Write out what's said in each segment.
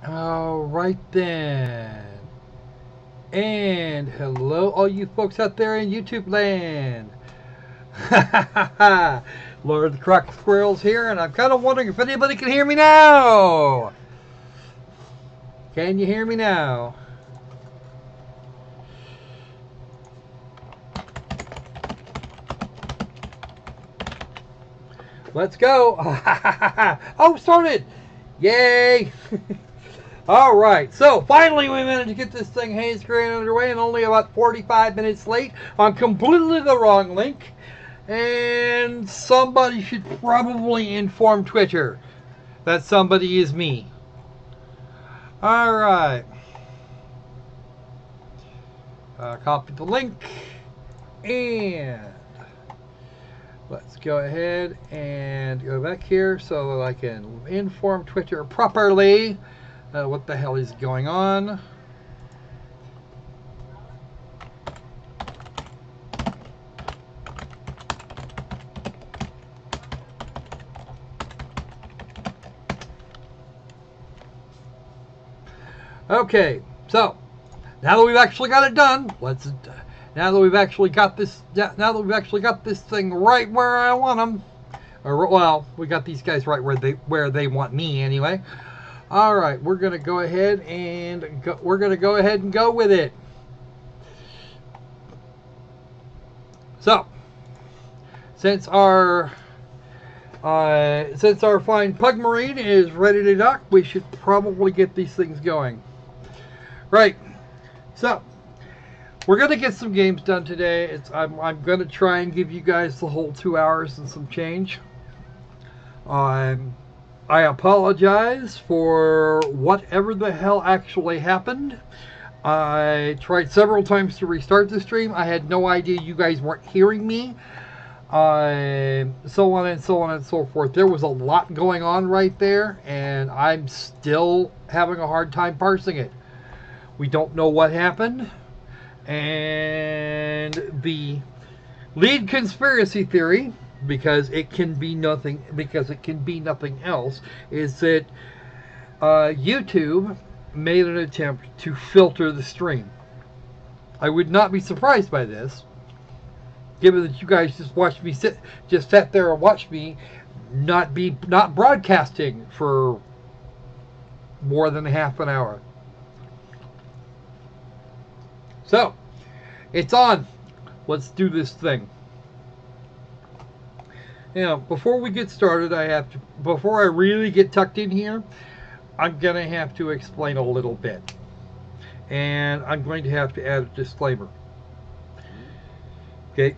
All right then. And hello, all you folks out there in YouTube land. Lord of the Croc Squirrels here, and I'm kind of wondering if anybody can hear me now. Can you hear me now? Let's go. Oh, started. Yay. All right, so finally we managed to get this thing haze grade underway, and only about 45 minutes late on completely the wrong link. And somebody should probably inform Twitter that somebody is me. All right. Copy the link, and let's go ahead and go back here so that I can inform Twitter properly what the hell is going on. Okay, so now that we've actually got it done, now that we've actually got this thing right where I want them, or well, we got these guys right where they want me anyway. All right, we're gonna go ahead and go with it. So, since our fine Pug Marine is ready to dock, we should probably get these things going. Right. So, we're gonna get some games done today. I'm gonna try and give you guys the whole 2 hours and some change. I apologize for whatever the hell actually happened. I tried several times to restart the stream. I had no idea you guys weren't hearing me. So on and so on and so forth. There was a lot going on right there, and I'm still having a hard time parsing it. We don't know what happened, and the lead conspiracy theory, because it can be nothing else, is that YouTube made an attempt to filter the stream. I would not be surprised by this, given that you guys just sat there and watched me not broadcasting for more than half an hour. So, it's on. Let's do this thing. Now, before we get started, before I really get tucked in here, I'm going to have to explain a little bit. And I'm going to have to add a disclaimer. Okay?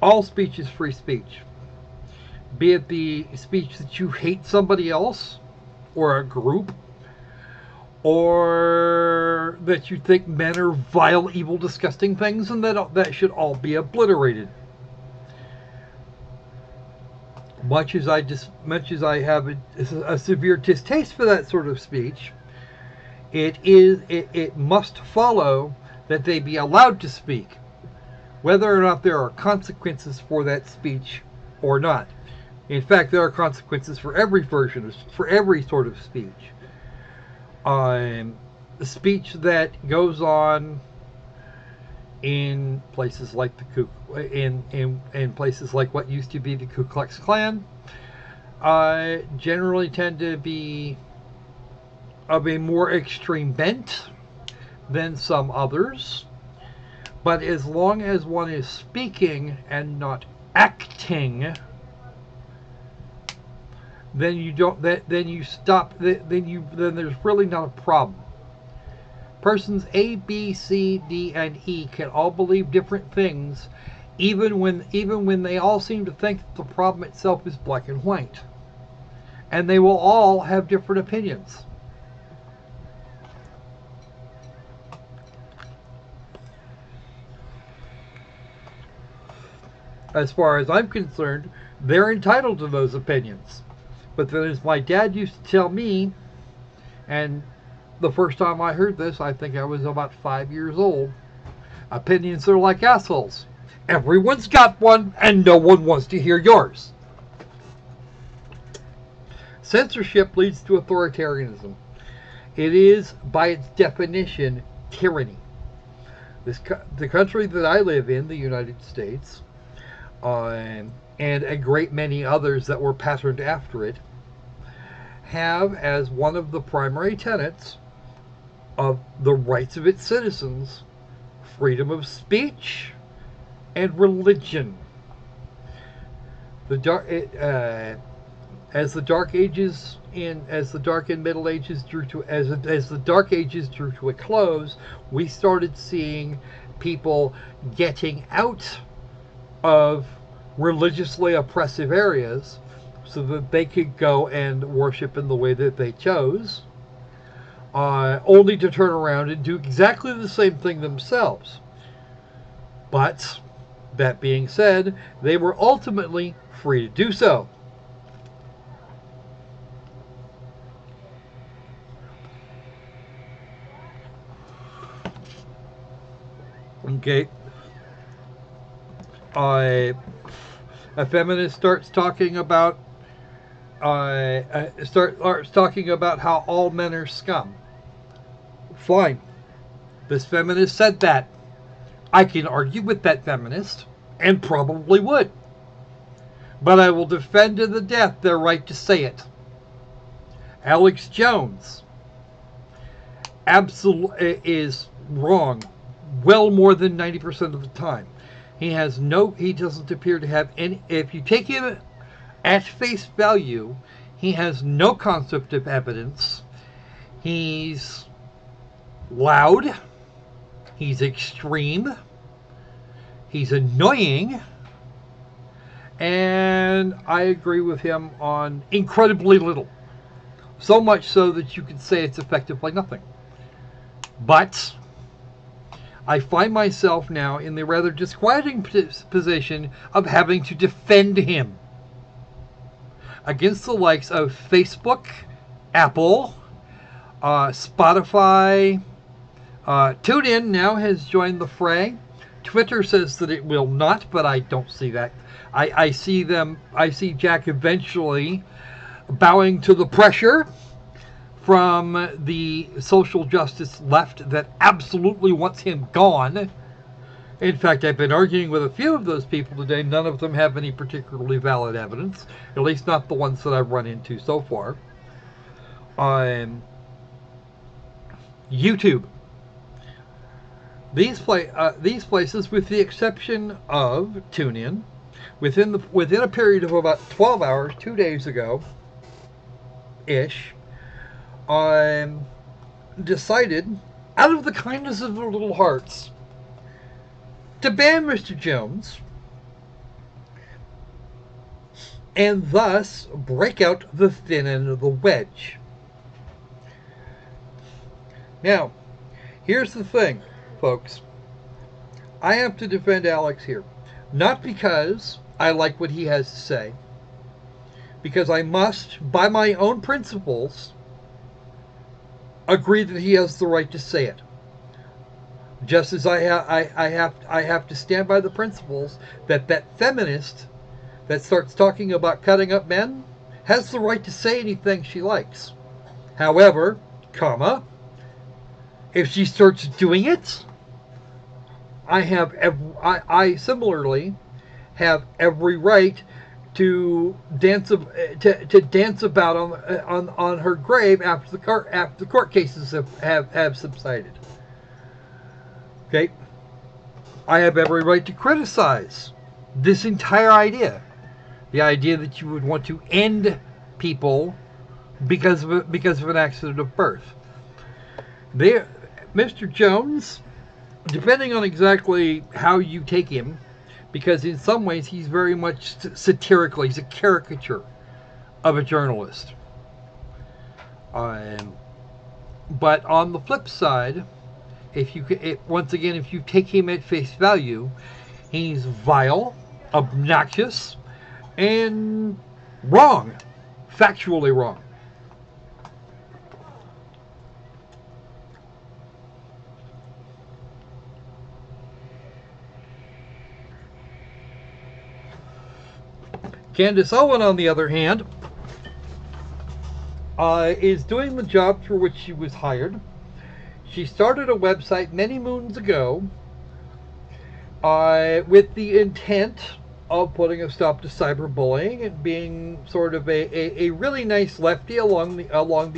All speech is free speech. Be it the speech that you hate somebody else, or a group, or that you think men are vile, evil, disgusting things, and that should all be obliterated. Much as I have a severe distaste for that sort of speech, it must follow that they be allowed to speak, whether or not there are consequences for that speech or not. In fact, there are consequences for every sort of speech. The speech that goes on in places like in places like what used to be the Ku Klux Klan, generally tend to be of a more extreme bent than some others. But as long as one is speaking and not acting, then there's really not a problem. Persons A, B, C, D, and E can all believe different things, even when they all seem to think that the problem itself is black and white. And they will all have different opinions. As far as I'm concerned, they're entitled to those opinions. But then, as my dad used to tell me, and the first time I heard this, I think I was about 5 years old, opinions are like assholes. Everyone's got one, and no one wants to hear yours. censorship leads to authoritarianism. It is, by its definition, tyranny. The country that I live in, the United States, and a great many others that were patterned after it, have as one of the primary tenets of the rights of its citizens freedom of speech and religion. As the Dark and Middle Ages drew to a close, we started seeing people getting out of religiously oppressive areas so that they could go and worship in the way that they chose, only to turn around and do exactly the same thing themselves. But, that being said, they were ultimately free to do so. Okay. A feminist starts talking about how all men are scum. Fine. This feminist said that. I can argue with that feminist, and probably would. But I will defend to the death their right to say it. Alex Jones absolutely is wrong well more than 90% of the time. He doesn't appear to have any, if you take him at face value, he has no concept of evidence. He's loud. He's extreme. He's annoying. And I agree with him on incredibly little. So much so that you could say it's effectively nothing. But I find myself now in the rather disquieting position of having to defend him against the likes of Facebook, Apple, Spotify. TuneIn now has joined the fray. Twitter says that it will not, but I don't see that. I see Jack eventually bowing to the pressure from the social justice left that absolutely wants him gone. In fact, I've been arguing with a few of those people today. None of them have any particularly valid evidence, at least not the ones that I've run into so far. YouTube. These places, with the exception of TuneIn, within a period of about 12 hours, 2 days ago, ish, decided, out of the kindness of their little hearts, to ban Mr. Jones, and thus break out the thin end of the wedge. Now, here's the thing, folks. I have to defend Alex here. Not because I like what he has to say, because I must, by my own principles, agree that he has the right to say it. Just as I have to stand by the principles that feminist that starts talking about cutting up men has the right to say anything she likes. However, if she starts doing it, I similarly have every right to dance about on her grave after the court cases have subsided. Okay, I have every right to criticize this entire idea, the idea that you would want to end people because of an accident of birth. Mr. Jones, depending on exactly how you take him, because in some ways he's very much satirical. He's a caricature of a journalist. But on the flip side, if you take him at face value, he's vile, obnoxious, and wrong, factually wrong. Candace Owen, on the other hand, is doing the job for which she was hired. She started a website many moons ago with the intent of putting a stop to cyberbullying and being sort of a really nice lefty along the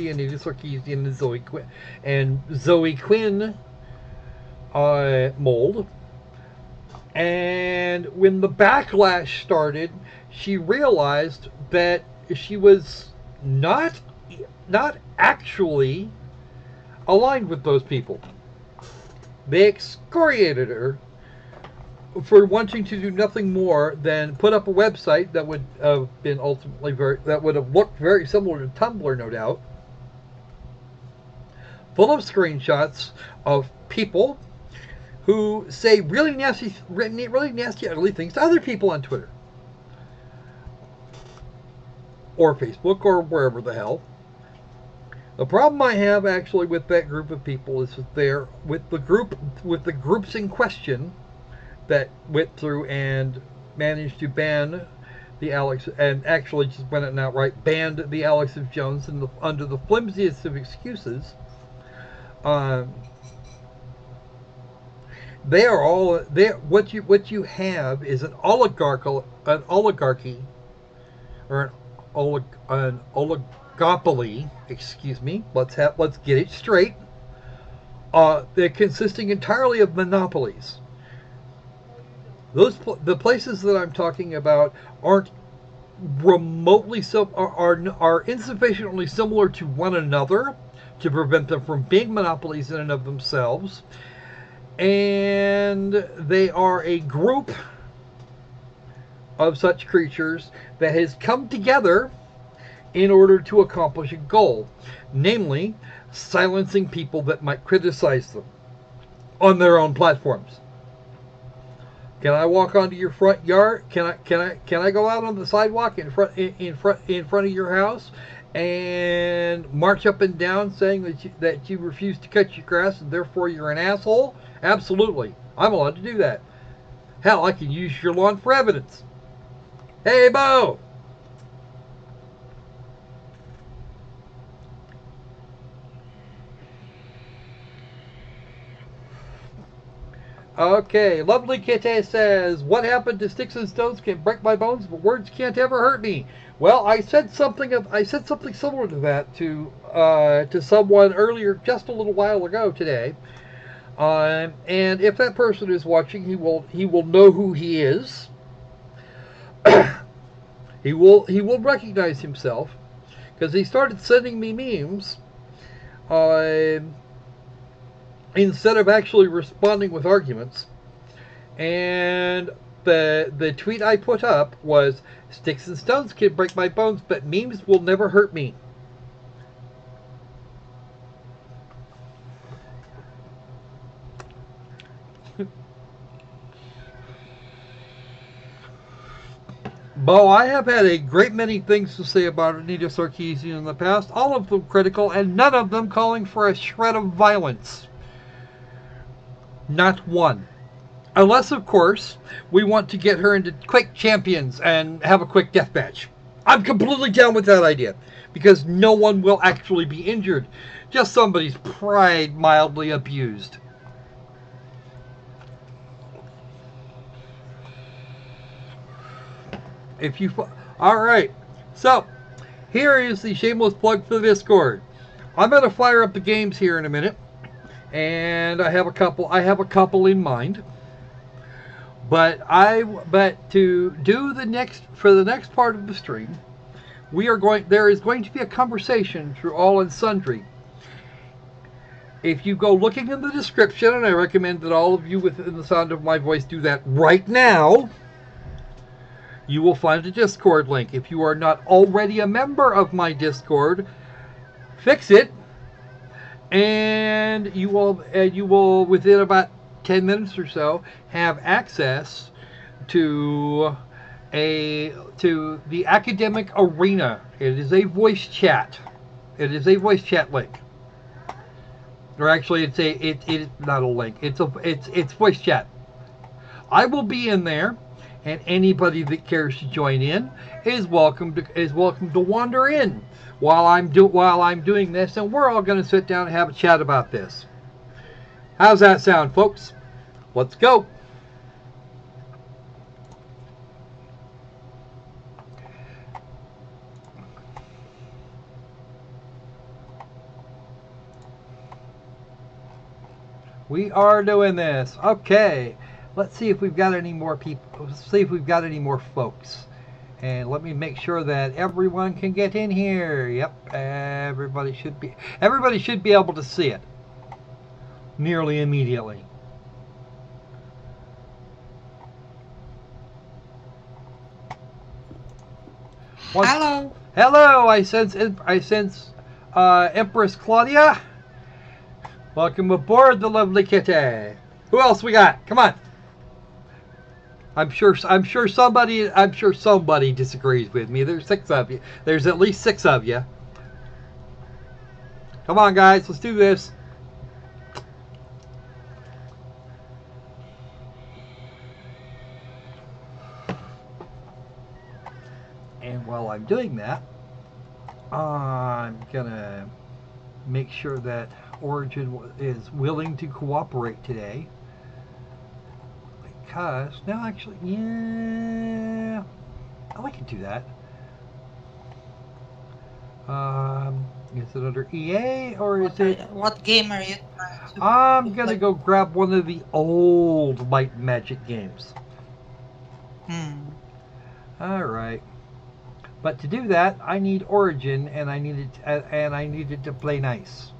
Anita Sarkeesian and Zoe Quinn mold. And when the backlash started, she realized that she was not actually aligned with those people. They excoriated her for wanting to do nothing more than put up a website that would have been ultimately that would have looked very similar to Tumblr, no doubt, full of screenshots of people who say really nasty, ugly things to other people on Twitter or Facebook or wherever the hell. The problem I have actually with that group of people is that they're with the groups in question that went through and managed to ban the Alex, and actually just went it outright banned the Alex of Jones under the flimsiest of excuses. They are all there. What you have is an oligarchy, or an oligopoly. Excuse me. Let's get it straight. They're consisting entirely of monopolies. The places that I'm talking about aren't remotely are insufficiently similar to one another to prevent them from being monopolies in and of themselves. And they are a group of such creatures that has come together in order to accomplish a goal, namely silencing people that might criticize them on their own platforms. Can I walk onto your front yard? Can I go out on the sidewalk in front of your house and march up and down saying that you refuse to cut your grass and therefore you're an asshole? Absolutely. I'm allowed to do that. Hell, I can use your lawn for evidence. Hey, Bo! Okay, Lovely Kitty says, what happened to sticks and stones can break my bones, but words can't ever hurt me. Well, I said something similar to that to someone earlier, just a little while ago today. And if that person is watching, he will know who he is. he will recognize himself, because he started sending me memes instead of actually responding with arguments. And the tweet I put up was, sticks and stones can break my bones, but memes will never hurt me. Bo, I have had a great many things to say about Anita Sarkeesian in the past, all of them critical, and none of them calling for a shred of violence. Not one. Unless, of course, we want to get her into Quake Champions and have a quick death match. I'm completely down with that idea, because no one will actually be injured. Just somebody's pride mildly abused. Alright, so here is the shameless plug for the Discord. I'm going to fire up the games here in a minute, and I have a couple in mind. But to do the next part of the stream, there is going to be a conversation through all and sundry. If you go looking in the description, and I recommend that all of you within the sound of my voice do that right now, you will find a Discord link. If you are not already a member of my Discord, fix it, and you will within about 10 minutes or so have access to the academic arena. It is a voice chat. It is a voice chat link. Or actually, it's not a link. It's voice chat. I will be in there. and anybody that cares to join in is welcome to wander in while I'm doing this, and we're all going to sit down and have a chat about this. How's that sound, folks? Let's go. We are doing this. Okay. Let's see if we've got any more people. Let's see if we've got any more folks. And let me make sure that everyone can get in here. Yep. Everybody should be able to see it nearly immediately. Hello. Hello. I sense Empress Claudia. Welcome aboard the lovely kitty. Who else we got? Come on. I'm sure somebody disagrees with me. There's 6 of you. There's at least 6 of you. Come on, guys. Let's do this. And while I'm doing that, I'm gonna make sure that Origin is willing to cooperate today, because no, actually, yeah, I can do that. Is it under EA or is it? What game are you trying to I'm gonna go grab one of the old Light Magic games. All right, but to do that, I need Origin, and I needed to play nice.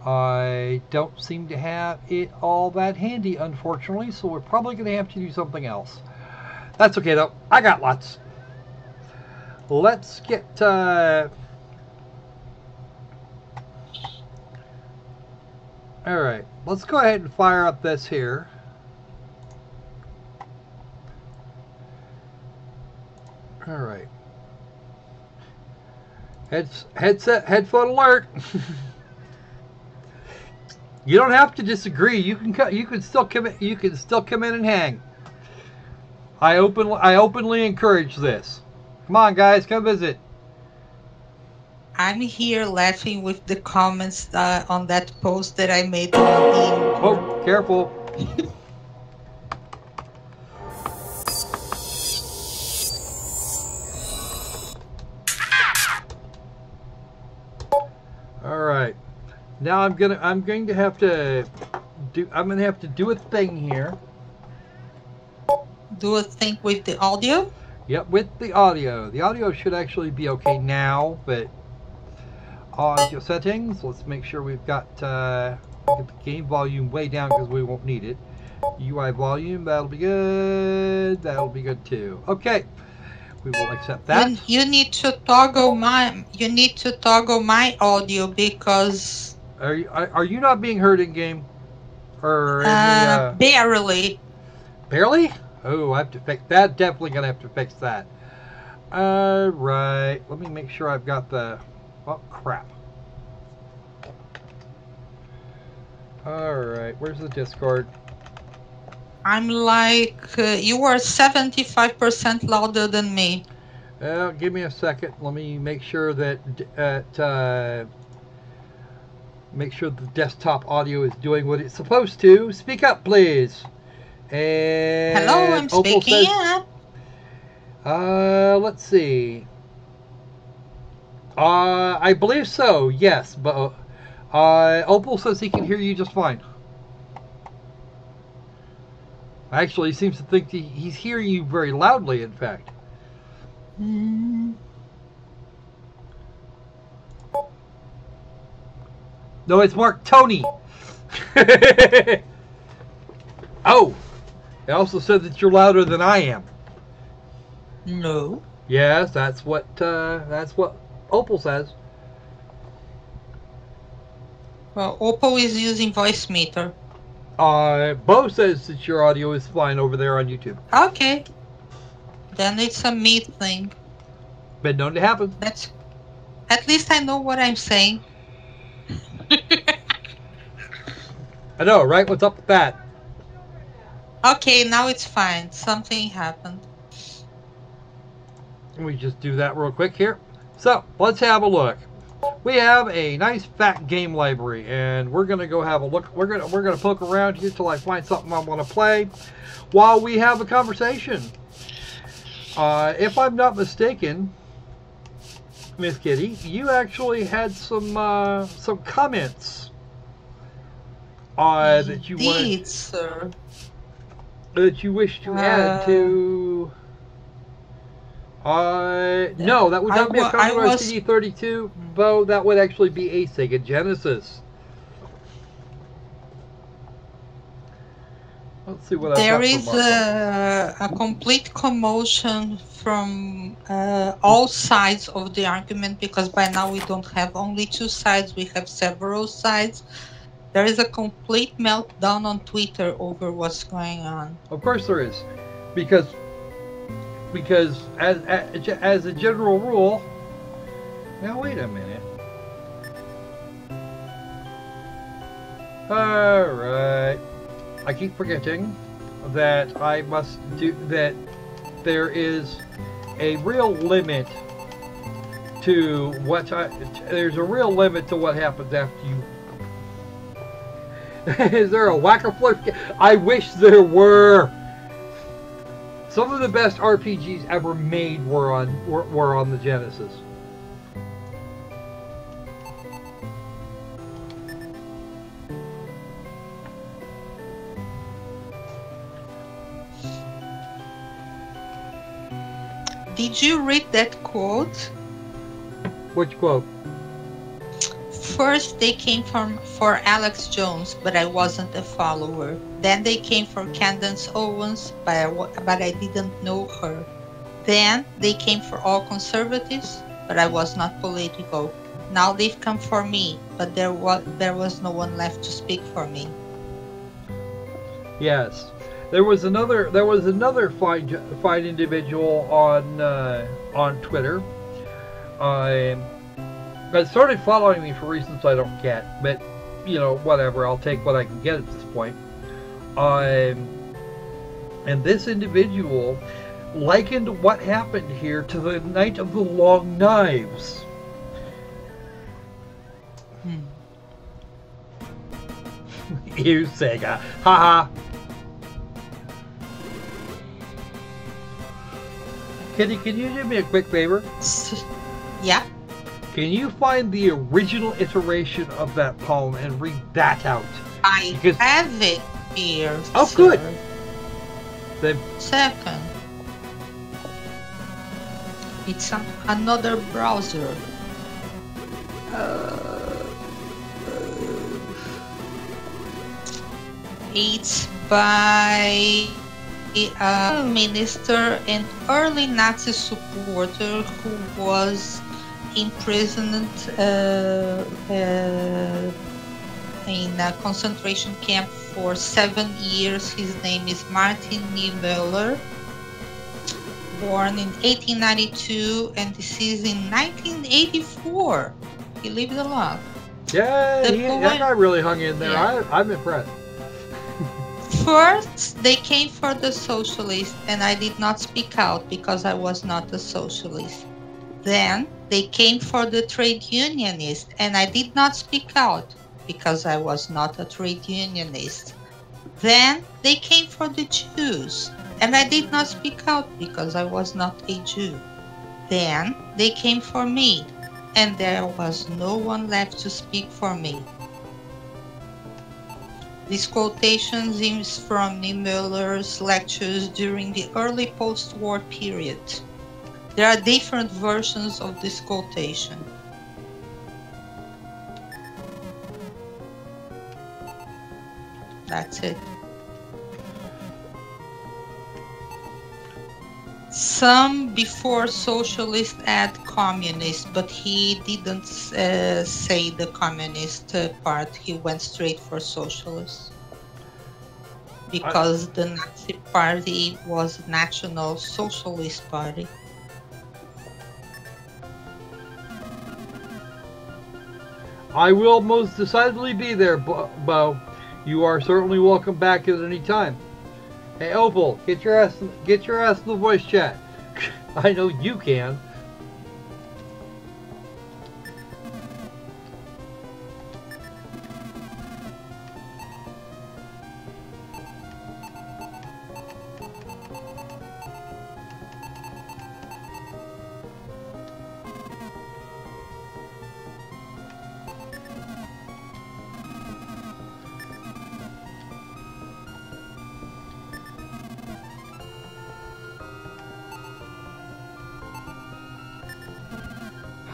I don't seem to have it all that handy, unfortunately, so we're probably going to have to do something else. That's okay, though. I got lots. Let's get... Alright, let's go ahead and fire up this here. Alright. Headphone alert! You don't have to disagree. You can still come in and hang. I openly encourage this. Come on, guys, come visit. I'm here laughing with the comments on that post that I made on the... Oh, careful. All right. Now I'm going to have to do a thing here. Do a thing with the audio? Yep, with the audio. The audio should actually be okay now, but audio settings, let's make sure we've got get the game volume way down because we won't need it. UI volume, that'll be good. That'll be good too. Okay. We will accept that. You need to toggle my audio because Are you not being heard in game? Or barely. Barely? Oh, I have to fix that. Definitely gonna have to fix that. Alright. Let me make sure I've got the... Oh, crap. Alright, where's the Discord? I'm like, you are 75% louder than me. Give me a second. Let me make sure that make sure the desktop audio is doing what it's supposed to. Speak up, please. And hello, I'm Opal speaking says, up. Let's see. I believe so. Yes, but Opal says he can hear you just fine. Actually, he seems to think he's hearing you very loudly, in fact. No, it's Mark Tony. Oh, it also said that you're louder than I am. No. Yes, that's what Opal says. Well, Opal is using voice meter. Bo says that your audio is fine over there on YouTube. Okay. Then it's a me thing. Been known to happen. At least I know what I'm saying. I know, right? What's up with that? Okay, now it's fine. Something happened. Let me just do that real quick here. So let's have a look. We have a nice fat game library, and we're gonna go have a look. We're gonna poke around here till I find something I want to play, while we have a conversation. If I'm not mistaken, Miss Kitty, you actually had some comments that you wanted, Indeed, sir. that you wish to add to. No, that would not be a Commodore CD32, Bo. That would actually be a Sega Genesis. Let's see what there I've got is for Marco. a complete commotion from all sides of the argument, because by now we don't have only two sides, we have several sides. There is a complete meltdown on Twitter over what's going on. Of course there is, because as a general rule. Now wait a minute. All right. I keep forgetting that I must do that. There is a real limit to what there's a real limit to what happens after you. Is there a whack-a-flip? I wish there were. Some of the best RPGs ever made were on the Genesis. Did you read that quote? Which quote? First they came for Alex Jones, but I wasn't a follower. Then they came for Candace Owens, but I didn't know her. Then they came for all conservatives, but I was not political. Now they've come for me, but there was no one left to speak for me. Yes. There was another fine individual on Twitter. That started following me for reasons I don't get, but you know, whatever. I'll take what I can get at this point. And this individual likened what happened here to the Night of the Long Knives. You Sega, haha. Kitty, can you do me a quick favor? Yeah. Can you find the original iteration of that poem and read that out? I have it here. Oh, sir. good. Then Second. It's another browser. It's by a minister and early Nazi supporter who was imprisoned in a concentration camp for 7 years. His name is Martin Niemöller, born in 1892 and deceased in 1984. He lived a lot. yeah, that guy really hung in there. Yeah. I'm impressed. First, they came for the socialists, and I did not speak out because I was not a socialist. Then, they came for the trade unionist, and I did not speak out because I was not a trade unionist. Then, they came for the Jews, and I did not speak out because I was not a Jew. Then, they came for me, and there was no one left to speak for me. This quotation is from Niemöller's lectures during the early post-war period. There are different versions of this quotation. That's it. Some before socialist add communist, but he didn't say the communist part. He went straight for socialist. Because the Nazi Party was National Socialist Party. I will most decidedly be there, Bo. You are certainly welcome back at any time. Hey Opal, get your ass in the voice chat. I know you can.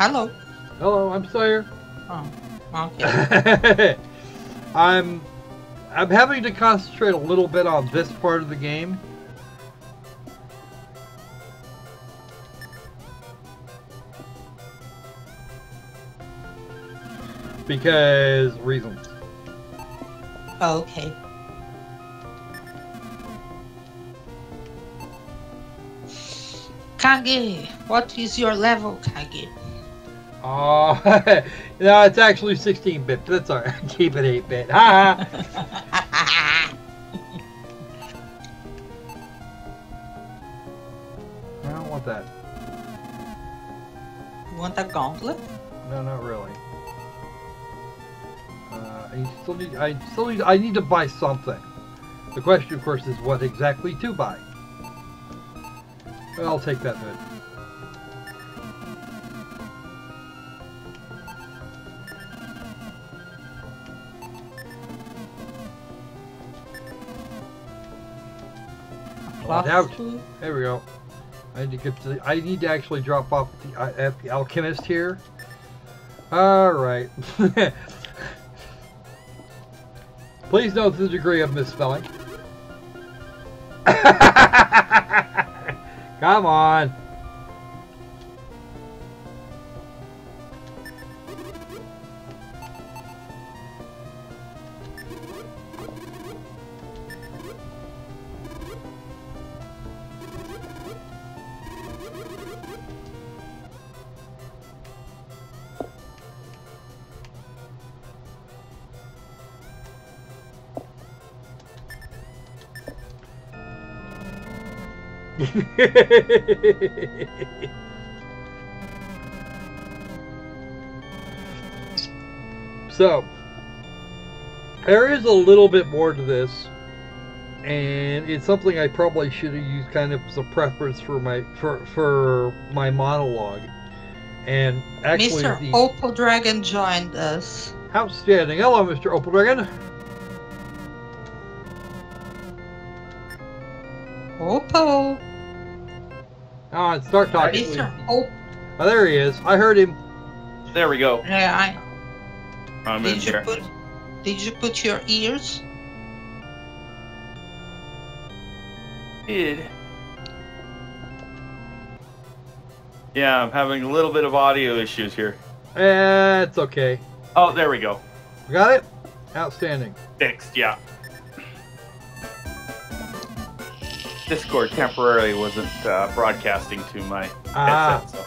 Hello. Hello, I'm Sawyer. Oh, okay. I'm having to concentrate a little bit on this part of the game. Because reasons. Okay. Kage, what is your level, Kage? Oh, no, it's actually 16-bit. That's alright. Keep it 8-bit. Ha ha. I don't want that. You want a gauntlet? No, not really. I need to buy something. The question, of course, is what exactly to buy. Well, I'll take that bit. Out. There we go. I need to actually drop off at the alchemist here. All right. Please note the degree of misspelling. Come on. So there is a little bit more to this, and it's something I probably should have used kind of as a preference for my monologue. And actually, Mr. Opal Dragon joined us. Outstanding. Hello, Mr. Opal Dragon. Opal. Oh, start talking. Mr. Opal. Oh, there he is. I heard him. There we go. Yeah, I'm in here. Did you put your ears? Did. Yeah, I'm having a little bit of audio issues here. It's okay. Oh, there we go. Got it? Outstanding. Fixed, yeah. Discord temporarily wasn't broadcasting to my headset, so.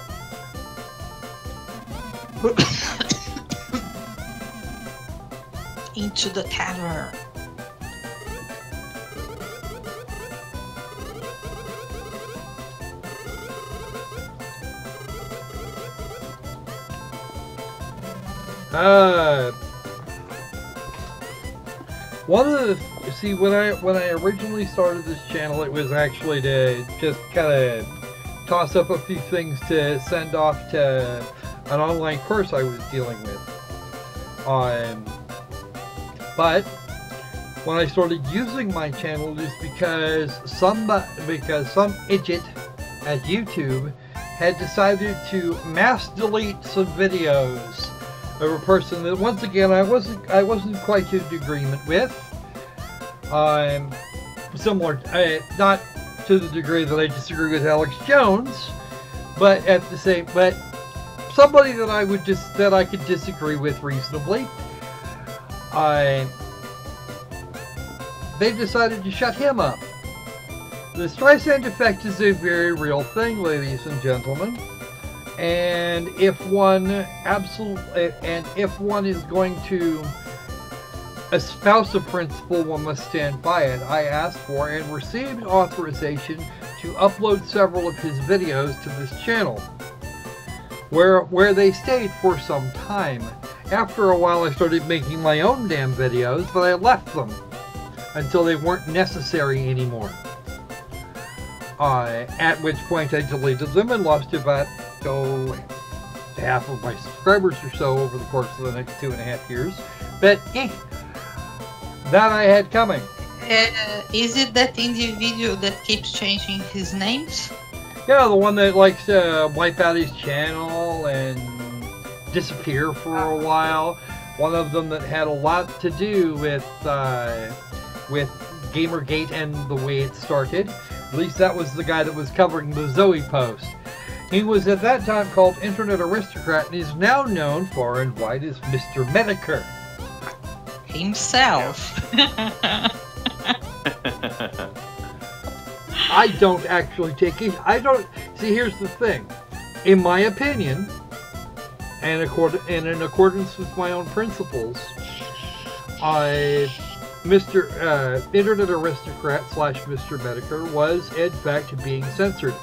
Into the tavern. One of the when I originally started this channel, it was actually to just kind of toss up a few things to send off to an online course I was dealing with. But when I started using my channel, is because some idiot at YouTube had decided to mass delete some videos of a person that, once again, I wasn't quite in agreement with. Similar, not to the degree that I disagree with Alex Jones, but somebody that I could disagree with reasonably. They decided to shut him up. The Streisand effect is a very real thing, ladies and gentlemen. And if one is going to espouse a principle, one must stand by it. I asked for and received authorization to upload several of his videos to this channel, where they stayed for some time. After a while, I started making my own damn videos, but I left them until they weren't necessary anymore. At which point I deleted them and lost about half of my subscribers or so over the course of the next 2.5 years. But that I had coming. Is it that individual that keeps changing his names? Yeah, the one that likes to wipe out his channel and disappear for a while. One of them that had a lot to do with Gamergate and the way it started. At least that was the guy that was covering the Zoe post. He was at that time called Internet Aristocrat and is now known far and wide as Mr. Medicare. Himself. I don't actually take it. I don't see. Here's the thing. In my opinion, and in accordance with my own principles, Mr. Internet Aristocrat / Mr. Medicare was in fact being censored.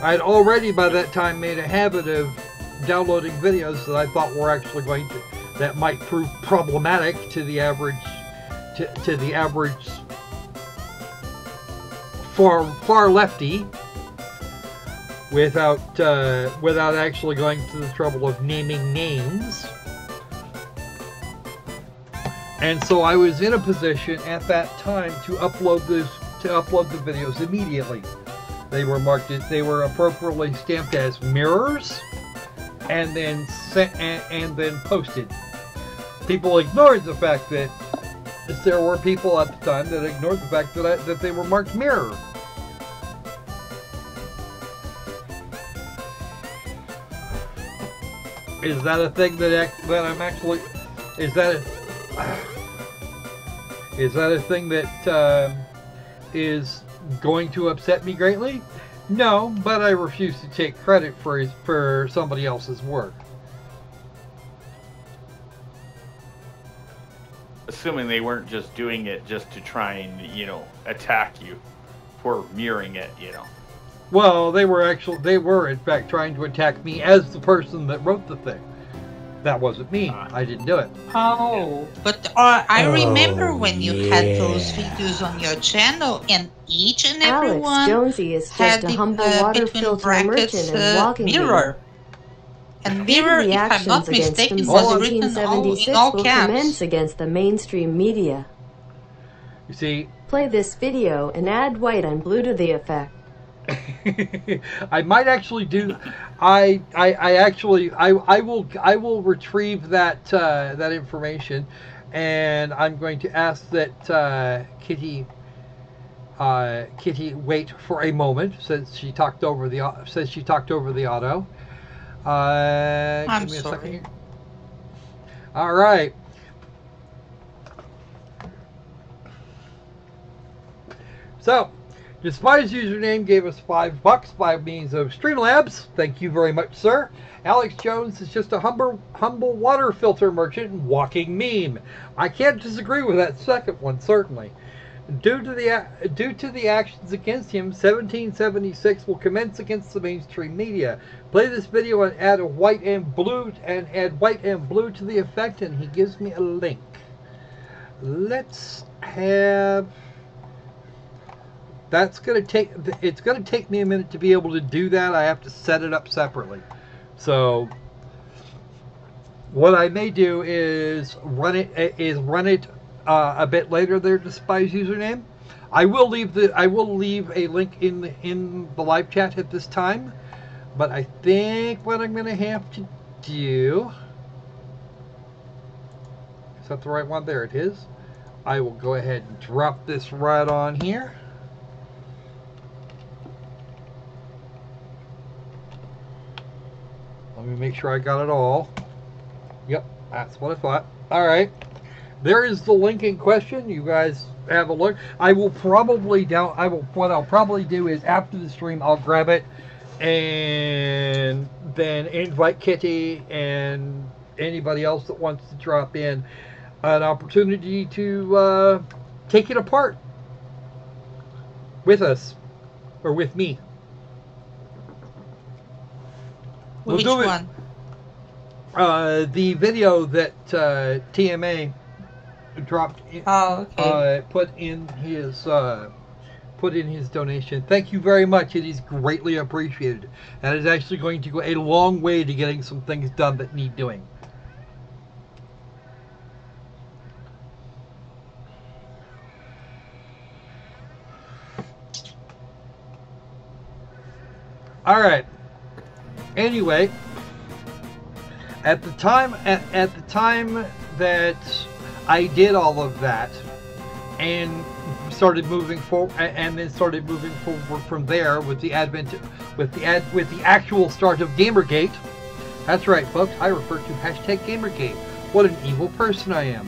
I had already by that time made a habit of downloading videos that I thought were actually that might prove problematic to the average, to the average far lefty, without actually going to the trouble of naming names. And so I was in a position at that time to upload the videos immediately. They were they were appropriately stamped as mirrors, and then posted. People ignored the fact that there were people at the time that ignored the fact that they were marked mirror. Is that a thing that I'm actually? Is that a thing that is going to upset me greatly? No, but I refuse to take credit for somebody else's work. Assuming they weren't just doing it just to try and, attack you for mirroring it, Well, they were in fact trying to attack me as the person that wrote the thing. That wasn't me. I didn't do it. Oh, but I remember when you had those videos on your channel, and each and every Alex one Jonesy is had just a humble water between filter brackets merchant and walking mirror. And mirror, if I'm not mistaken, was written in 1776 all will caps. commence against the mainstream media. You see, play this video and add white and blue to the effect. I might actually do. I will retrieve that information, and I'm going to ask that Kitty wait for a moment since she talked over the auto. I'm give me a sorry. second here. All right. So, Despised username gave us $5 by means of Streamlabs. Thank you very much, sir. Alex Jones is just a humble water filter merchant and walking meme. I can't disagree with that second one, certainly. Due to the actions against him, 1776 will commence against the mainstream media. Play this video and add white and blue to the effect, and he gives me a link. Let's have. It's going to take me a minute to be able to do that. I have to set it up separately. So what I may do is run it a bit later. Their despised username. I will leave a link in the live chat at this time. But I think what I'm going to have to do, is that the right one? There it is. I will go ahead and drop this right on here. Let me make sure I got it all. Yep, that's what I thought. All right, there is the link in question. You guys have a look. What I'll probably do is after the stream, I'll grab it and then invite Kitty and anybody else that wants to drop in an opportunity to take it apart with us, or with me. Which we'll do one? The video that TMA dropped. Oh, okay. Put in his donation. Thank you very much. It is greatly appreciated, and it's actually going to go a long way to getting some things done that need doing. All right. Anyway, at the time that I did all of that and started moving forward, and then started moving forward from there with the actual start of Gamergate. That's right, folks. I refer to #Gamergate. What an evil person I am.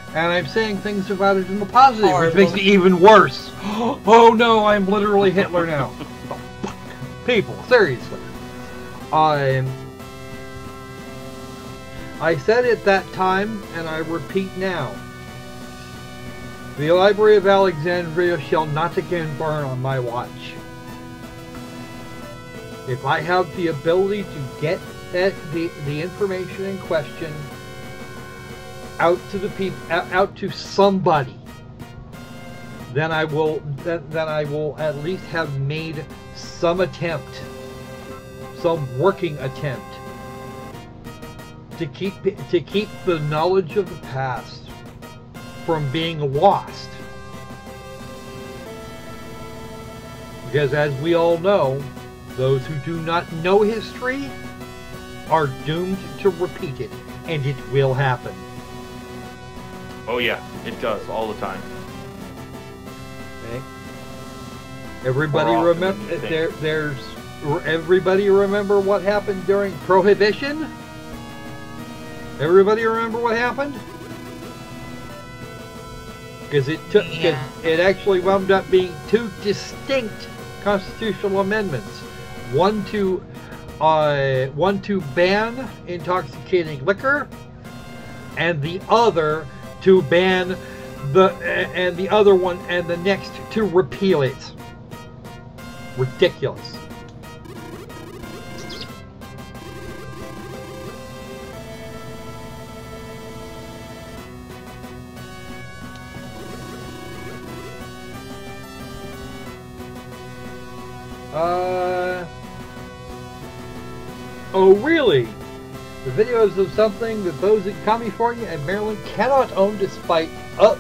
And I'm saying things about it in the positive, which makes me even worse. Oh no, I'm literally Hitler now. People, seriously. I said at that time, and I repeat now, the Library of Alexandria shall not again burn on my watch. If I have the ability to get the information in question out to the people, out to somebody, then I will at least have made some attempt, some working attempt to keep the knowledge of the past from being lost. Because as we all know, those who do not know history are doomed to repeat it, and it will happen. Oh yeah, it does all the time. Okay. Everybody remember everybody remember what happened during Prohibition? Everybody remember what happened? Because it actually wound up being two distinct constitutional amendments. One to ban intoxicating liquor, and the other to ban the other one, and the next to repeal it. Ridiculous. Oh really? The videos of something that those in California and Maryland cannot own despite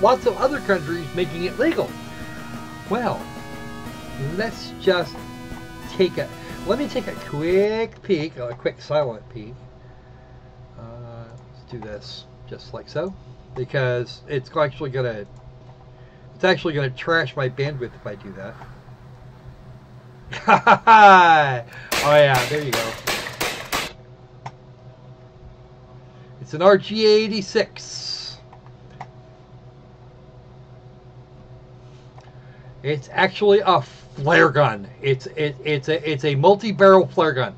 lots of other countries making it legal. Well, let's just let me take a quick peek, a quick silent peek. Let's do this just like so, because it's actually gonna trash my bandwidth if I do that. Oh yeah, there you go. It's an RG86. It's actually a flare gun. It's a multi-barrel flare gun.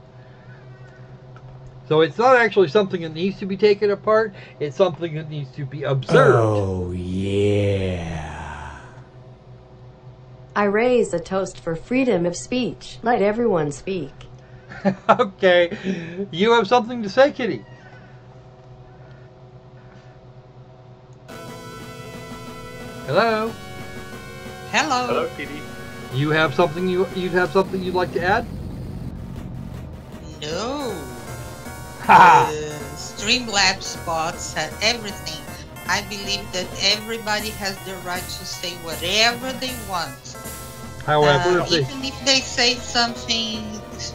So it's not actually something that needs to be taken apart. It's something that needs to be observed. Oh yeah. I raise a toast for freedom of speech. Let everyone speak. Okay. You have something to say, Kitty? Hello? Hello. Hello, Kitty. You have something you'd like to add? No. Ha! Streamlabs bots and everything. I believe that everybody has the right to say whatever they want. However, even if they say something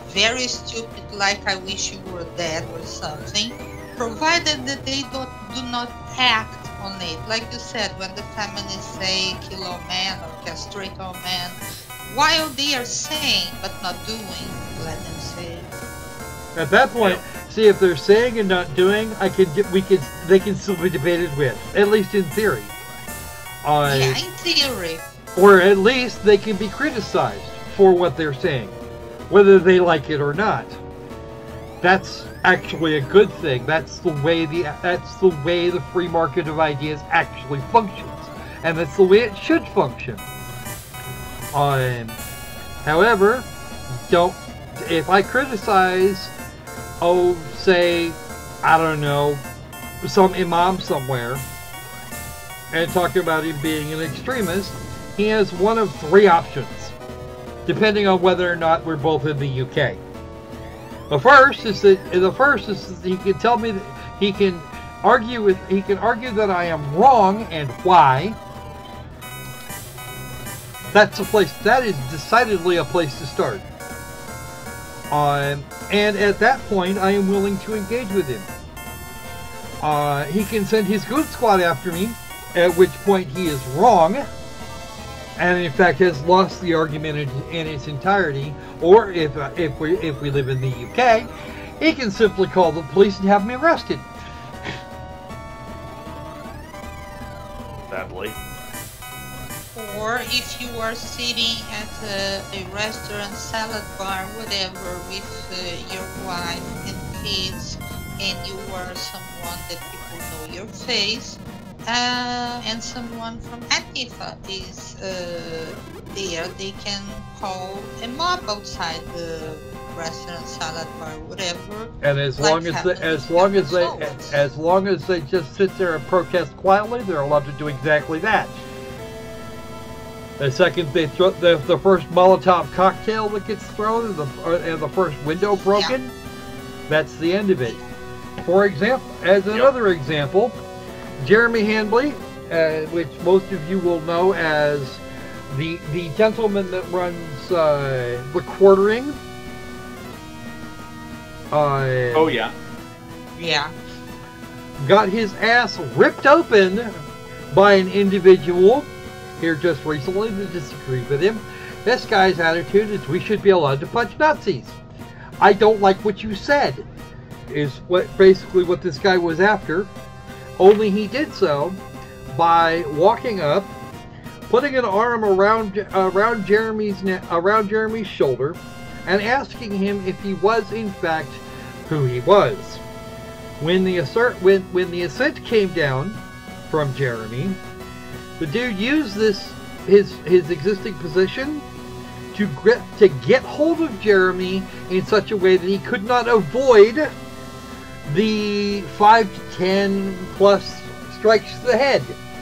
very stupid, like "I wish you were dead" or something, provided that they do not act on it. Like you said, when the feminists say "kill all men" or "castrate all men," while they are saying but not doing, let them say it. at that point, see, if they're saying and not doing, they can still be debated with, at least in theory. Yeah, in theory. Or at least they can be criticized for what they're saying, whether they like it or not. That's actually a good thing. That's the way the free market of ideas actually functions, and that's the way it should function. However, if I criticize, say, I don't know, some imam somewhere, and talk about him being an extremist, he has one of three options, depending on whether or not we're both in the UK. The first is that he can tell me that he can argue that I am wrong and why. That is decidedly a place to start. And at that point, I am willing to engage with him. He can send his good squad after me, at which point he is wrong, and in fact has lost the argument in its entirety. Or if we live in the UK, he can simply call the police and have me arrested. Sadly. Or if you are sitting at a restaurant, salad bar, whatever, with your wife and kids, and you are someone that people know your face, and someone from Antifa is there, they can call a mob outside the restaurant, salad bar, whatever. And as long as they just sit there and protest quietly, they're allowed to do exactly that. The second they throw the first Molotov cocktail that gets thrown and the first window broken, that's the end of it. For example, another example, Jeremy Handley, which most of you will know as the gentleman that runs the Quartering. Oh yeah. Yeah. Got his ass ripped open by an individual here just recently that disagreed with him. This guy's attitude is we should be allowed to punch Nazis. I don't like what you said, is basically what this guy was after. Only he did so by walking up, putting an arm around Jeremy's shoulder, and asking him if he was in fact who he was. When the assent came down from Jeremy, the dude used his existing position to get hold of Jeremy in such a way that he could not avoid the 5 to 10 plus strikes to the head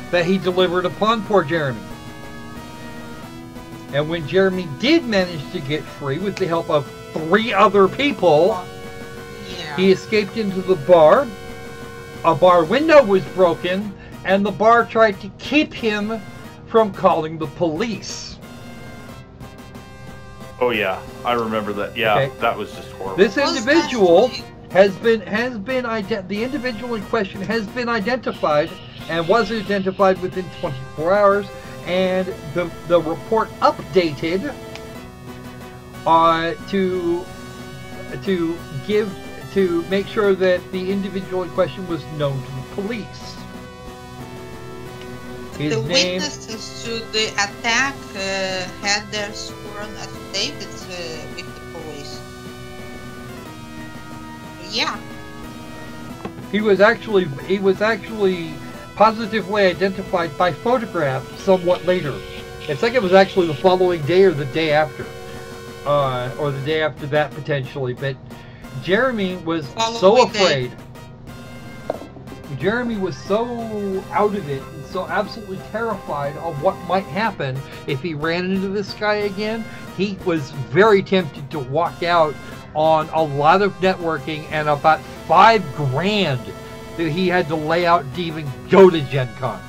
that he delivered upon poor Jeremy. And when Jeremy did manage to get free with the help of 3 other people, he escaped into the bar. A bar window was broken, and the bar tried to keep him from calling the police. Oh yeah, I remember that. Yeah, okay. That was just horrible. This individual the individual in question has been identified and was identified within 24 hours, and the report updated to make sure that the individual in question was known to the police. The witnesses to the attack had their sworn affidavits with the police. Yeah. He was actually positively identified by photograph somewhat later. I think it was actually the following day or the day after, or the day after that potentially. But Jeremy was so afraid. Jeremy was so out of it and so absolutely terrified of what might happen if he ran into this guy again. He was very tempted to walk out on a lot of networking and about $5,000 that he had to lay out to even go to Gen Con.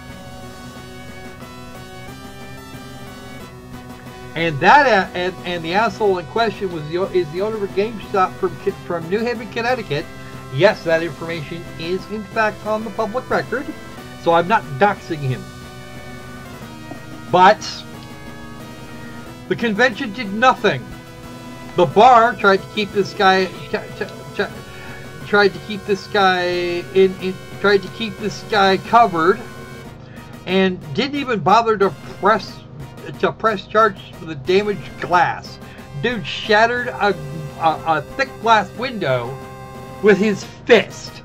And that and the asshole in question is the owner of a GameStop from New Haven, Connecticut. Yes, that information is in fact on the public record, so I'm not doxing him. But the convention did nothing. The bar tried to keep this guy tried to keep this guy covered, and didn't even bother to press charges for the damaged glass. Dude shattered a thick glass window with his fist.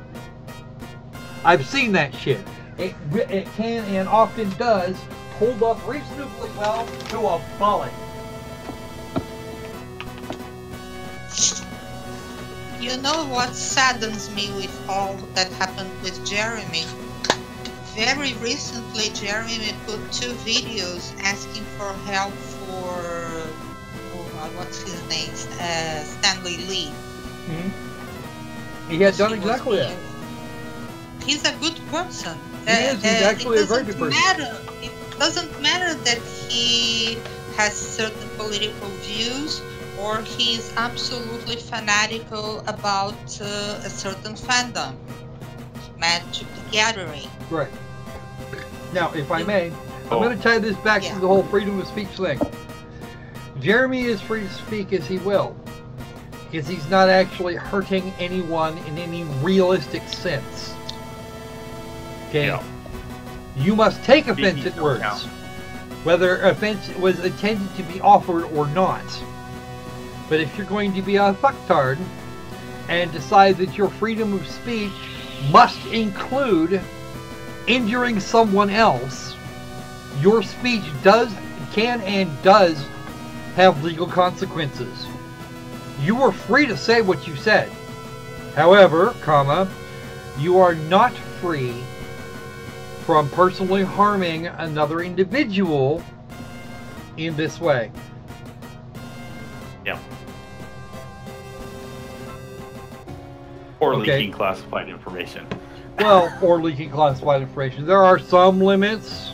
I've seen that shit. It can and often does hold up reasonably well to a bullet. You know what saddens me with all that happened with Jeremy? Very recently, Jeremy put 2 videos asking for help for, what's his name? Stanley Lee. Mm-hmm. He had done exactly that. He's a good person. He is. He's actually a very good person. It doesn't matter that he has certain political views or he's absolutely fanatical about a certain fandom. Magic the Gathering. Right. Now, if I may, I'm going to tie this back to the whole freedom of speech thing. Jeremy is free to speak as he will, because he's not actually hurting anyone in any realistic sense. Okay? Yeah. You must take offense at words, whether offense was intended to be offered or not. But if you're going to be a fucktard and decide that your freedom of speech must include injuring someone else, your speech can and does have legal consequences. You are free to say what you said. However, you are not free from personally harming another individual in this way. Yeah. Or leaking classified information. Well, or leaking classified information. There are some limits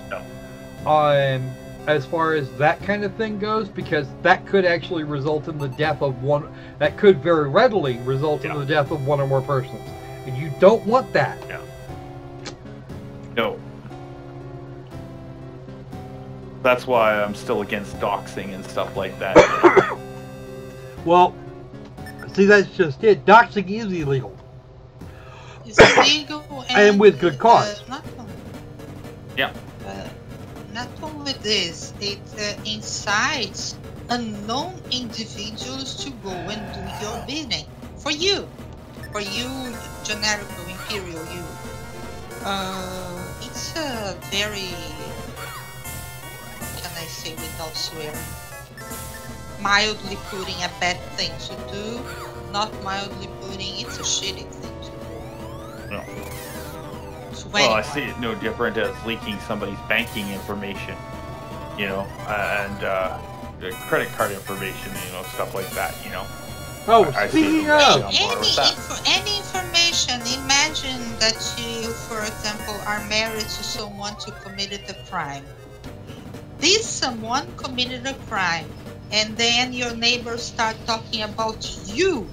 as far as that kind of thing goes, because that could actually result in the death of one. That could very readily result in the death of one or more persons, and you don't want that. Yeah. No. That's why I'm still against doxing and stuff like that. Well, see, that's just it. Doxing is illegal. It's illegal and with good cause. Not only this, it incites unknown individuals to go and do your bidding for you, generical imperial you. It's a very, what can I say without swearing? Mildly putting a bad thing to do, not mildly putting it's a shitty thing to do. No. Well, I see it no different as leaking somebody's banking information, and credit card information, stuff like that, Oh, speaking of any information, imagine that you, for example, are married to someone who committed a crime. This someone committed a crime, and then your neighbors start talking about you.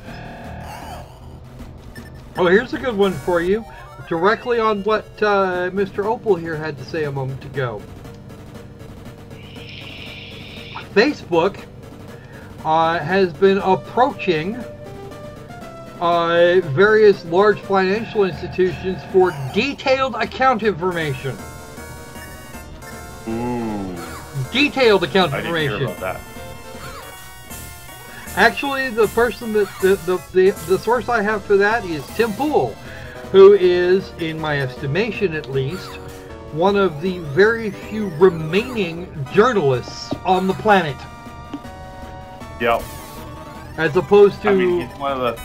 Oh, here's a good one for you. Directly on what Mr. Opal here had to say a moment ago. Facebook has been approaching various large financial institutions for detailed account information. Ooh. Detailed account information. I didn't hear about that. Actually, the person the source I have for that is Tim Pool, who is, in my estimation at least, one of the very few remaining journalists on the planet. Yep. As opposed to... he's one of the...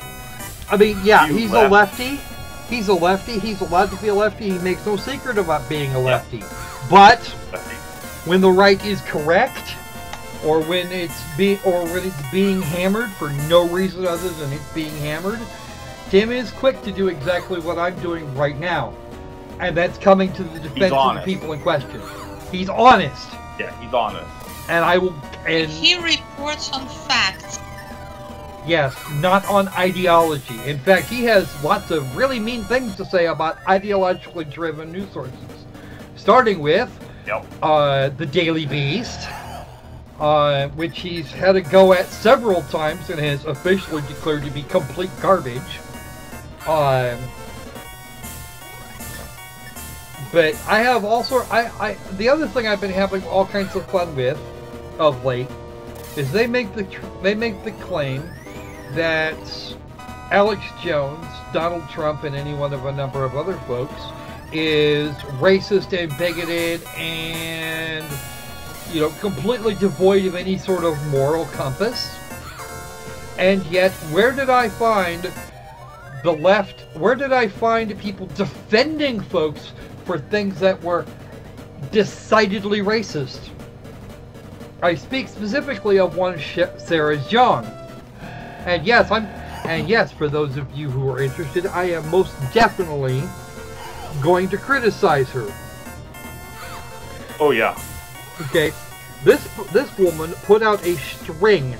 he's a lefty. He's a lefty. He's allowed to be a lefty. He makes no secret about being a lefty. Yep. But when the right is correct, or when it's being hammered for no reason other than it's being hammered, Tim is quick to do exactly what I'm doing right now. And that's coming to the defense of the people in question. He's honest. Yeah, he's honest. And I will... And he reports on facts. Yes, not on ideology. In fact, he has lots of really mean things to say about ideologically driven news sources. Starting with the Daily Beast, which he's had a go at several times and has officially declared to be complete garbage. But I have also the other thing I've been having all kinds of fun with of late is they make the claim that Alex Jones, Donald Trump, and any one of a number of other folks is racist and bigoted and, you know, completely devoid of any sort of moral compass. And yet, where did I find the left? Where did I find people defending folks for things that were decidedly racist? I speak specifically of one Sarah Jeong. And yes, for those of you who are interested, I am most definitely going to criticize her. Oh yeah. Okay, this woman put out a string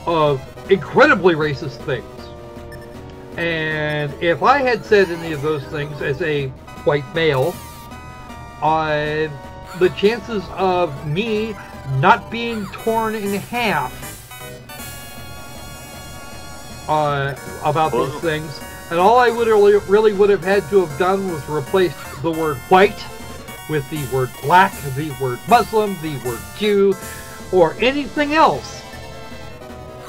of incredibly racist things, and if I had said any of those things as a white male, the chances of me not being torn in half about these things, and all I would really would have had to have done was replace the word white with the word black, the word Muslim, the word Jew, or anything else,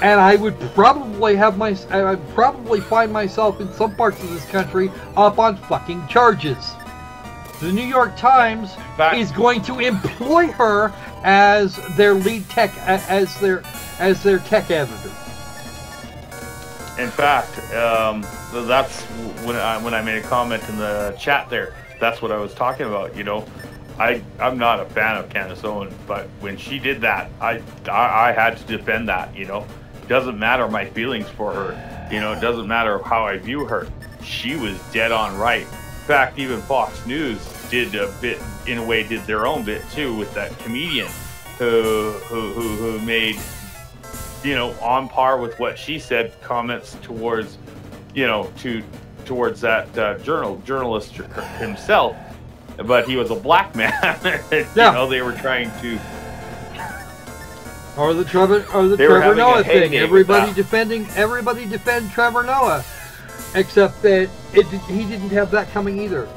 and I would probably find myself in some parts of this country up on fucking charges. The New York Times is going to employ her as their lead tech, as their tech editor. In fact, that's when I made a comment in the chat there. That's what I was talking about. You know, I'm not a fan of Candace Owen, but when she did that, I had to defend that. You know, it doesn't matter my feelings for her. You know, it doesn't matter how I view her. She was dead on right. In fact, even Fox News did a bit, in a way, did their own bit too with that comedian who made, you know, on par with what she said, comments towards, you know, towards that journalist himself, but he was a black man. You know, they were trying to. Or the Trevor Noah thing. Everybody defend Trevor Noah, except that he didn't have that coming either.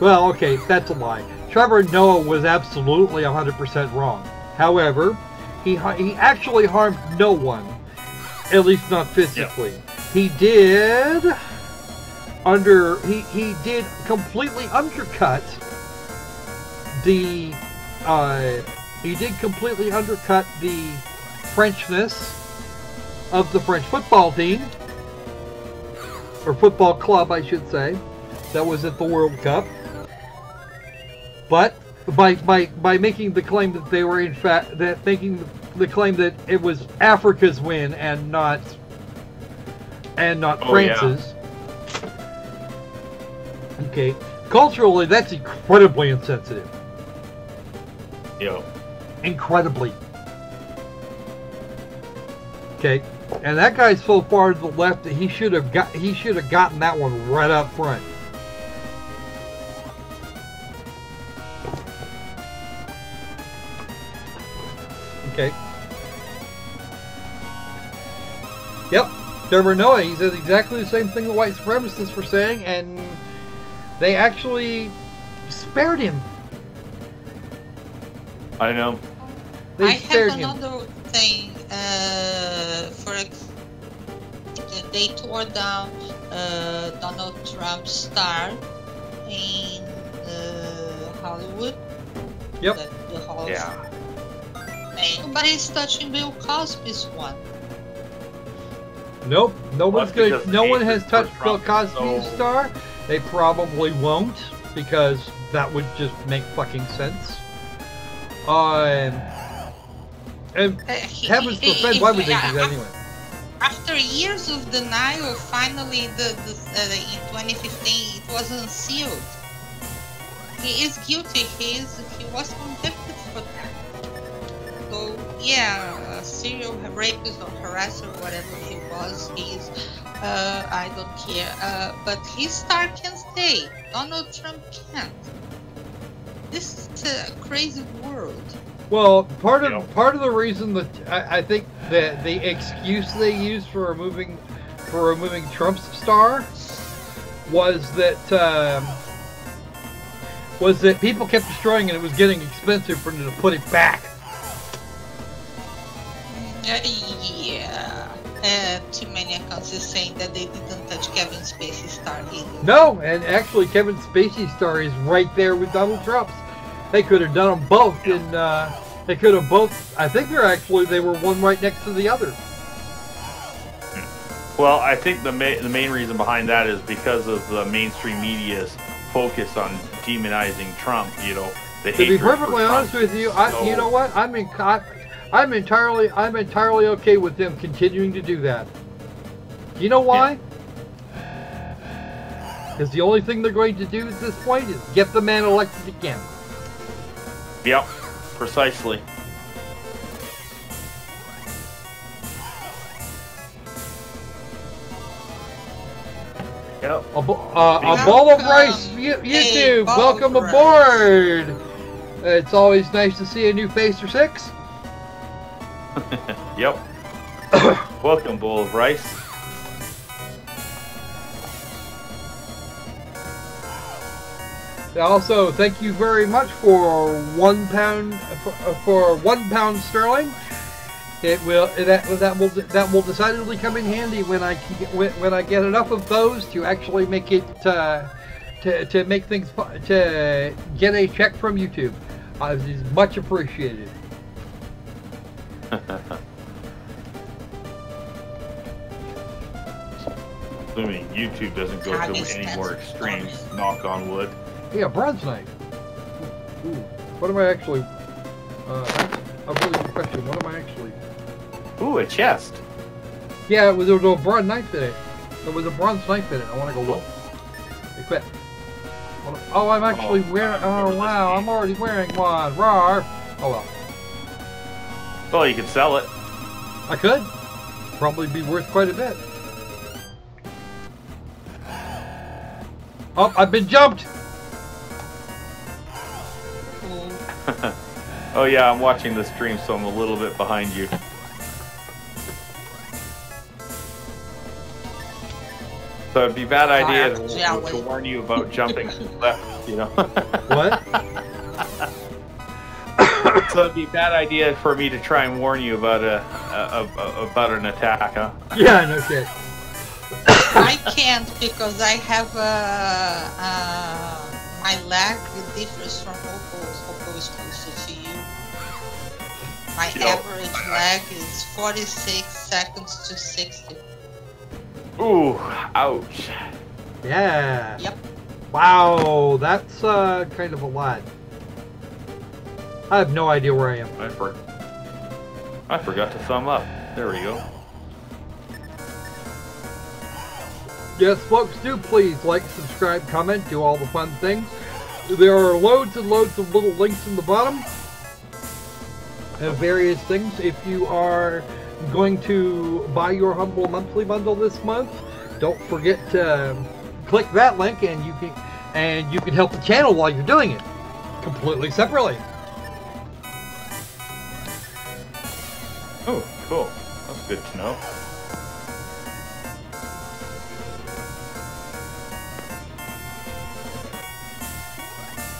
Well, okay, that's a lie. Trevor Noah was absolutely 100% wrong. However, he actually harmed no one, at least not physically. Yeah. He did completely undercut the Frenchness of the French football team, or football club, I should say, that was at the World Cup. But by making the claim that they were making the claim that it was Africa's win and not France's. Yeah. Okay, culturally that's incredibly insensitive. Yeah. Incredibly. Okay, and that guy's so far to the left that he should have gotten that one right up front. Okay. Yep. Trevor Noah, he says exactly the same thing the white supremacists were saying, and they actually spared him. I know. I have another thing. They tore down Donald Trump's star in Hollywood. Yep. The halls. Yeah. Nobody's touching Bill Cosby's one. Nope. No one has touched Bill Cosby's star. They probably won't, because that would just make fucking sense. And heavens forbid, why would they do that anyway? After years of denial, finally, in 2015, it was unsealed. He is guilty. He was convicted for that. So yeah, a serial rapist or harasser, whatever he was, I don't care. But his star can stay. Donald Trump can't. This is a crazy world. Well, part of the reason that I think that the excuse they used for removing Trump's star was that people kept destroying it. It was getting expensive for them to put it back. Yeah. Too many accounts is saying that they didn't touch Kevin Spacey's star either. No, and actually Kevin Spacey's star is right there with Donald Trump's. They could have done them both in, they could have both, I think they were one right next to the other. Well, I think the main reason behind that is because of the mainstream media's focus on demonizing Trump, you know. To be perfectly honest with you, you know what? I'm entirely okay with them continuing to do that. You know why? Because the only thing they're going to do at this point is get the man elected again. Yep, precisely. Yep. A bowl of rice, YouTube. Welcome aboard. It's always nice to see a new face or six. Yep. Welcome, bowl of rice. Also, thank you very much for £1 for £1 sterling. That will decidedly come in handy when I get enough of those to actually make it to make things to get a check from YouTube. It is much appreciated. Assuming YouTube doesn't go to any more extremes, knock on wood. Yeah, bronze knife. Ooh. What am I actually? That's a really good question. What am I actually? Ooh, a chest. Yeah, there was a bronze knife in it. There was a bronze knife in it. I want to go look. Equip. Oh, I'm actually wearing. Oh wow, I'm already wearing one. Rawr. Oh well. Well, you could sell it. I could. Probably be worth quite a bit. Oh, I've been jumped. Oh yeah, I'm watching the stream, so I'm a little bit behind you. So it'd be a bad idea to warn you about jumping left, you know. What? So it'd be a bad idea for me to try and warn you about about an attack, huh? Yeah, no shit. I can't because I have my lag differs from opposed to you. My average lag is 46 seconds to 60. Ooh, ouch. Yeah. Yep. Wow, that's kind of a lot. I have no idea where I am. I forgot to thumb up. There we go. Yes, folks, do please like, subscribe, comment, do all the fun things. There are loads and loads of little links in the bottom of various things. If you are going to buy your humble monthly bundle this month, don't forget to click that link, and you can help the channel while you're doing it, completely separately. Oh, cool. That's good to know.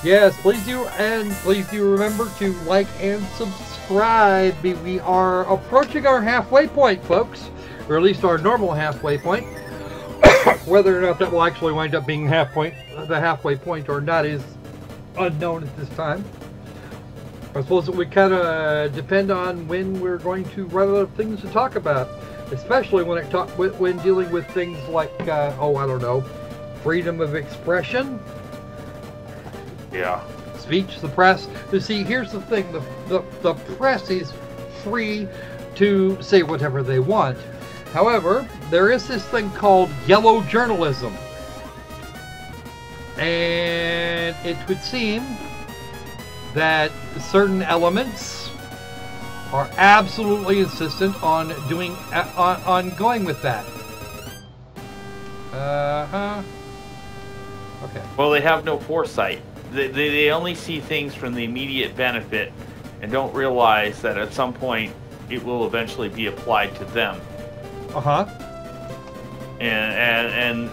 Yes, please do, and please do remember to like and subscribe. We are approaching our halfway point, folks, or at least our normal halfway point. Whether or not that will actually wind up being the halfway point or not is unknown at this time. I suppose it would kind of depend on when we're going to run out of things to talk about, especially when dealing with things like, oh, I don't know, freedom of expression. Yeah. Speech, the press. You see, here's the thing: the press is free to say whatever they want. However, there is this thing called yellow journalism, and it would seem that certain elements are absolutely insistent on going with that. Okay. Well, they have no foresight. They only see things from the immediate benefit and don't realize that at some point it will eventually be applied to them. And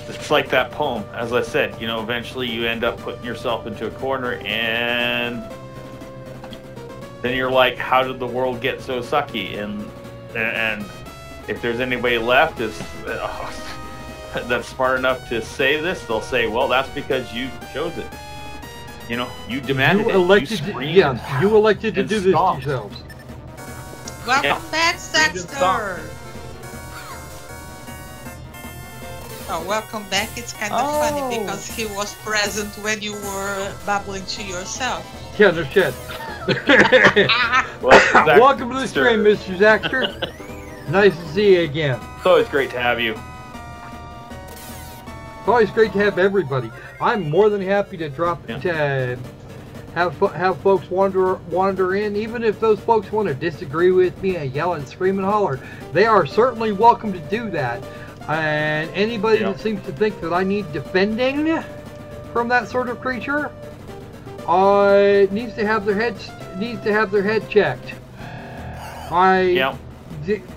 it's like that poem, as I said, you know, eventually you end up putting yourself into a corner and then you're like, how did the world get so sucky? And if there's anybody left that's smart enough to say this, they'll say, well, that's because you chose it. You know, you demanded you elected it. you elected to do this stomped. yourselves. Welcome back, Saxter. Oh, welcome back. It's kind of funny because he was present when you were babbling to yourself. Yeah, no shit. Welcome to the stream, Mr. Zaxter. Nice to see you again. It's always great to have you. It's always great to have everybody. I'm more than happy to to have folks wander in, even if those folks want to disagree with me and yell and scream and holler. They are certainly welcome to do that. And anybody that seems to think that I need defending from that sort of creature needs to have their head checked.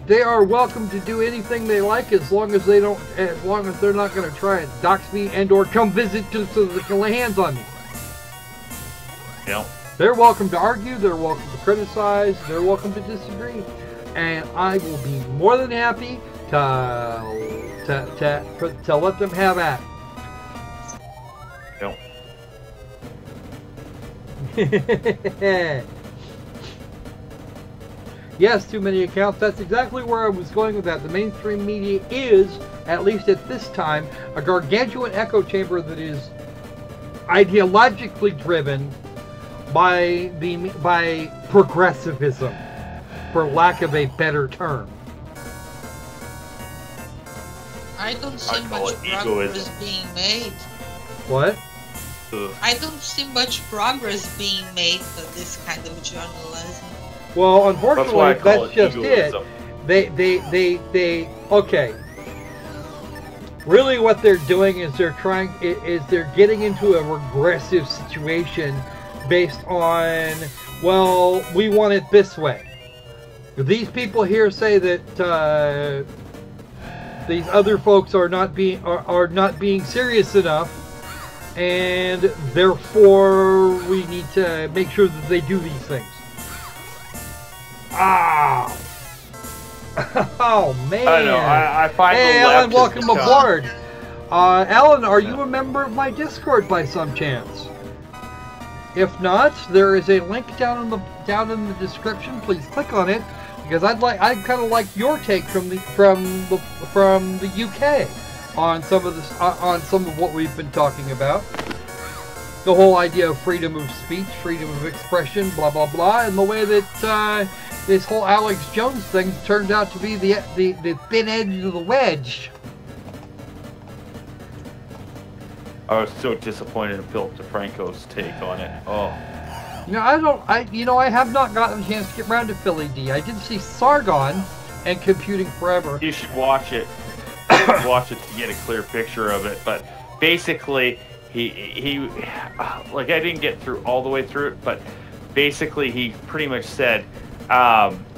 They are welcome to do anything they like as long as they're not going to try and dox me and or come visit just so they can lay hands on me. Yeah. They're welcome to argue, they're welcome to criticize, they're welcome to disagree, and I will be more than happy to let them have at it. Yes, too many accounts. That's exactly where I was going with that. The mainstream media is, at least at this time, a gargantuan echo chamber that is ideologically driven by progressivism, for lack of a better term. I don't see much progress being made. What? I don't see much progress being made for this kind of journalism. Well, unfortunately, that's just it. They okay. Really, what they're doing is they're getting into a regressive situation based on, well, we want it this way. These people here say that these other folks are not being serious enough, and therefore we need to make sure that they do these things. Ah! Oh man! I know. I find hey, the Alan, left welcome aboard. Alan, are you a member of my Discord by some chance? If not, there is a link down in the description. Please click on it because I'd kind of like your take from the UK on some of what we've been talking about. The whole idea of freedom of speech, freedom of expression, blah blah blah, and the way that this whole Alex Jones thing turned out to be the thin edge of the wedge. I was so disappointed in Philip DeFranco's take on it. Oh. I have not gotten a chance to get around to Philly D. I did see Sargon and Computing Forever. You should watch it. You should watch it to get a clear picture of it. But basically, he like, I didn't get all the way through it, but basically he pretty much said,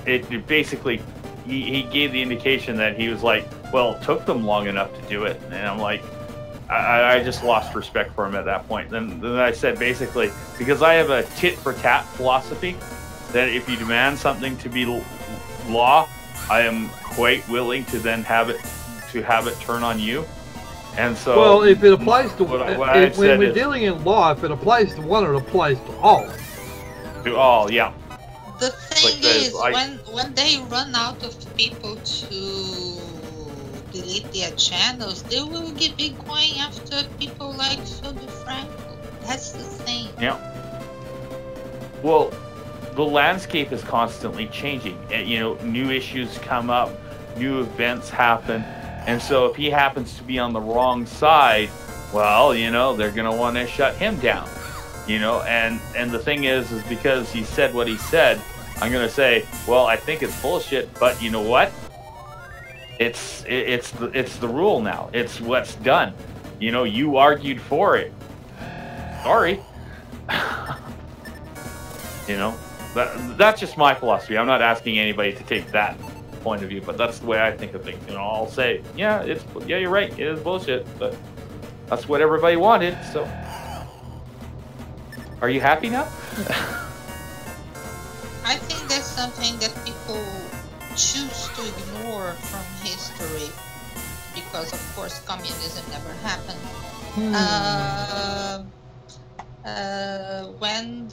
it basically, he gave the indication that he was like, well, it took them long enough to do it. And I'm like, I just lost respect for him at that point. Then I said, basically, because I have a tit-for-tat philosophy, that if you demand something to be law, I am quite willing to then have it turn on you. And so, well, if it applies to when we're dealing in law, if it applies to one, it applies to all. To all, yeah. The thing is, when they run out of people to delete their channels, they will be going after people like Phil DeFranco. That's the thing. Yeah. Well, the landscape is constantly changing. And, new issues come up, new events happen, and so if he happens to be on the wrong side, well, they're going to want to shut him down. And the thing is because he said what he said, I'm going to say, well, I think it's bullshit, but you know what? It's the rule now. It's what's done. You argued for it. Sorry. That's just my philosophy. I'm not asking anybody to take that point of view, but that's the way I think of things. I'll say, yeah, you're right. It is bullshit, but that's what everybody wanted. So, are you happy now? thing that people choose to ignore from history, because of course communism never happened. When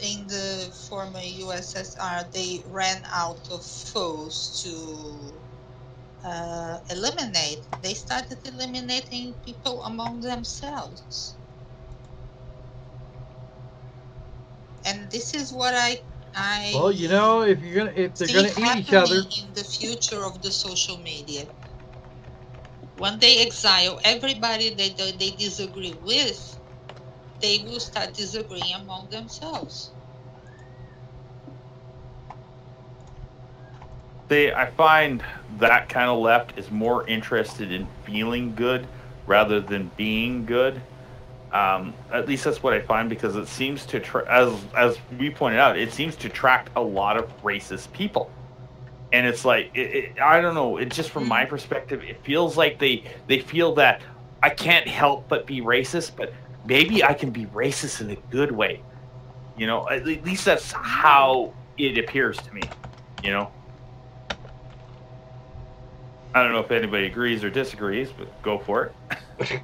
in the former USSR they ran out of foes to eliminate, they started eliminating people among themselves. And this is what I well, you know, if they're gonna eat each other in the future of the social media. When they exile everybody that they disagree with, they will start disagreeing among themselves. I find that kind of left is more interested in feeling good rather than being good. At least that's what I find, because it seems to, as we pointed out, it seems to attract a lot of racist people. And it's like, I don't know, it just from my perspective, it feels like they feel that I can't help but be racist, but maybe I can be racist in a good way. You know, at least that's how it appears to me, you know? I don't know if anybody agrees or disagrees, but go for it.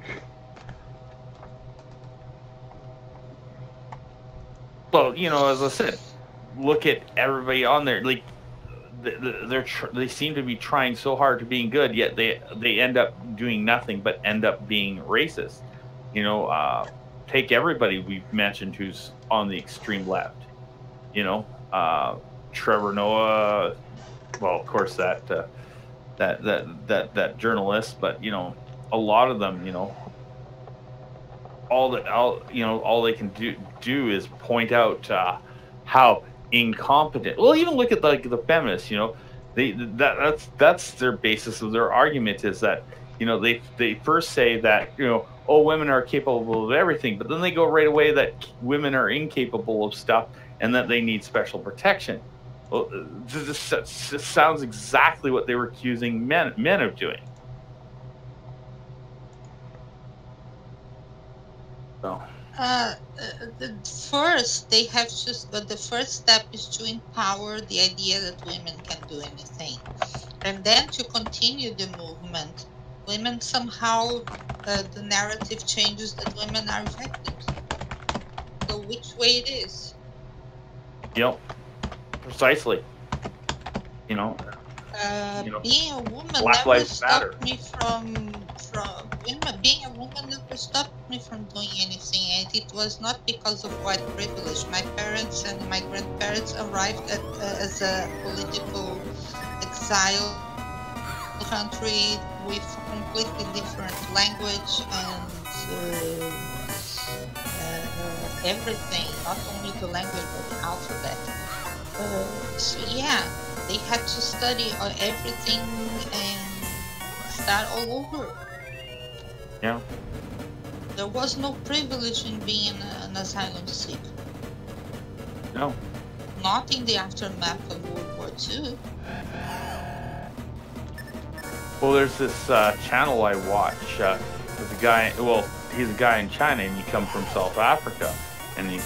Well, you know, as I said, look at everybody on there. Like, they seem to be trying so hard to being good, yet they end up doing nothing but end up being racist. You know, take everybody we've mentioned who's on the extreme left. You know, Trevor Noah. Well, of course that journalist, but you know, a lot of them, you know, all they can do is point out how incompetent. Well, even look at like the feminists. You know, that's their basis of their argument, is that, you know, they first say that, you know, oh, women are capable of everything, but then they go right away that women are incapable of stuff and that they need special protection. Well, this sounds exactly what they were accusing men of doing. So. First, they have to. The first step is to empower the idea that women can do anything, and then to continue the movement. Women somehow, the narrative changes that women are victims. So which way it is? Yep, precisely. You know, being a woman Black never Lives Matter. stopped me from being a woman never stopped me from doing anything, and it was not because of white privilege. My parents and my grandparents arrived as a political exile country with completely different language and everything, not only the language but the alphabet. So yeah, they had to study everything and start all over. Yeah. There was no privilege in being an asylum seeker. No. Not in the aftermath of World War II. Well, there's this channel I watch. There's a guy. Well, he's a guy in China, and he comes from South Africa, and he's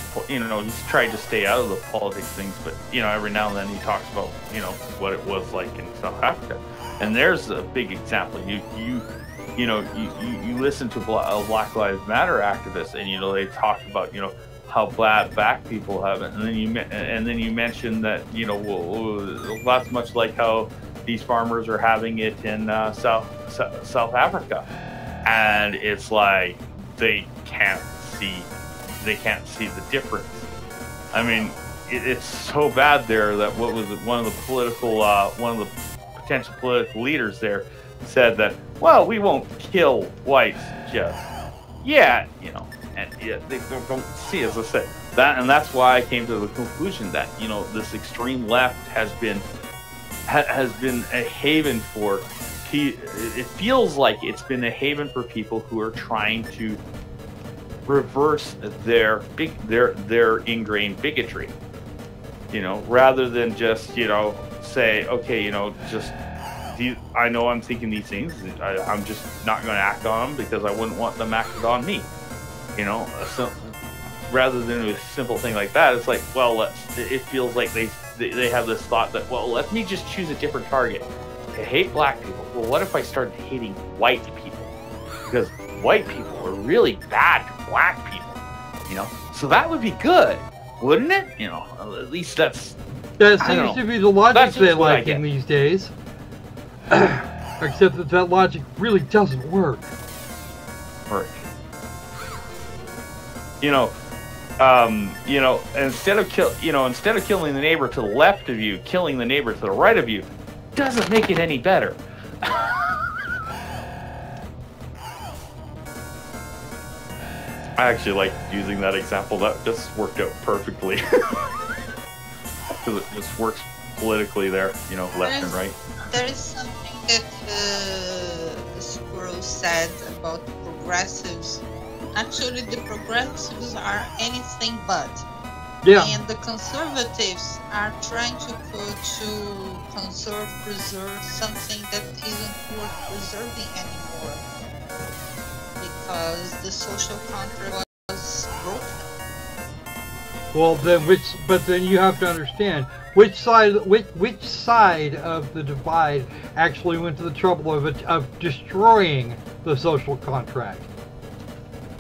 tried to stay out of the politics things, but you know, every now and then he talks about, you know, what it was like in South Africa, and there's a big example. You listen to Black Lives Matter activists, and you know, they talk about, you know, how bad black people have it, and then you mention that, you know, well, that's much like how these farmers are having it in South Africa, and it's like they can't see the difference. I mean, it's so bad there that one of the potential political leaders there said that, well, we won't kill whites just yet, you know, and yeah, they don't see, as I said, that, and that's why I came to the conclusion that, you know, this extreme left has been a haven for. It feels like it's been a haven for people who are trying to reverse their ingrained bigotry, you know, rather than just, you know, say, okay, you know, just I know I'm thinking these things, I'm just not going to act on them because I wouldn't want them acted on me, you know. So rather than a simple thing like that, it's like, well, it feels like they they have this thought that, well, let me just choose a different target. I hate black people. Well, what if I started hating white people? Because white people are really bad to black people, you know? So that would be good, wouldn't it? You know, at least that's... That seems to be the logic they like in these days. Except that logic really doesn't work. You know, instead of killing the neighbor to the left of you, killing the neighbor to the right of you doesn't make it any better. I actually like using that example. That just worked out perfectly. Because it just works politically there, you know, left and right. There is something that Squirrel said about the progressives. Actually, the progressives are anything but. Yeah. And the conservatives are trying to preserve something that isn't worth preserving anymore. Because the social contract was broken. Well, then you have to understand which side of the divide actually went to the trouble of destroying the social contract.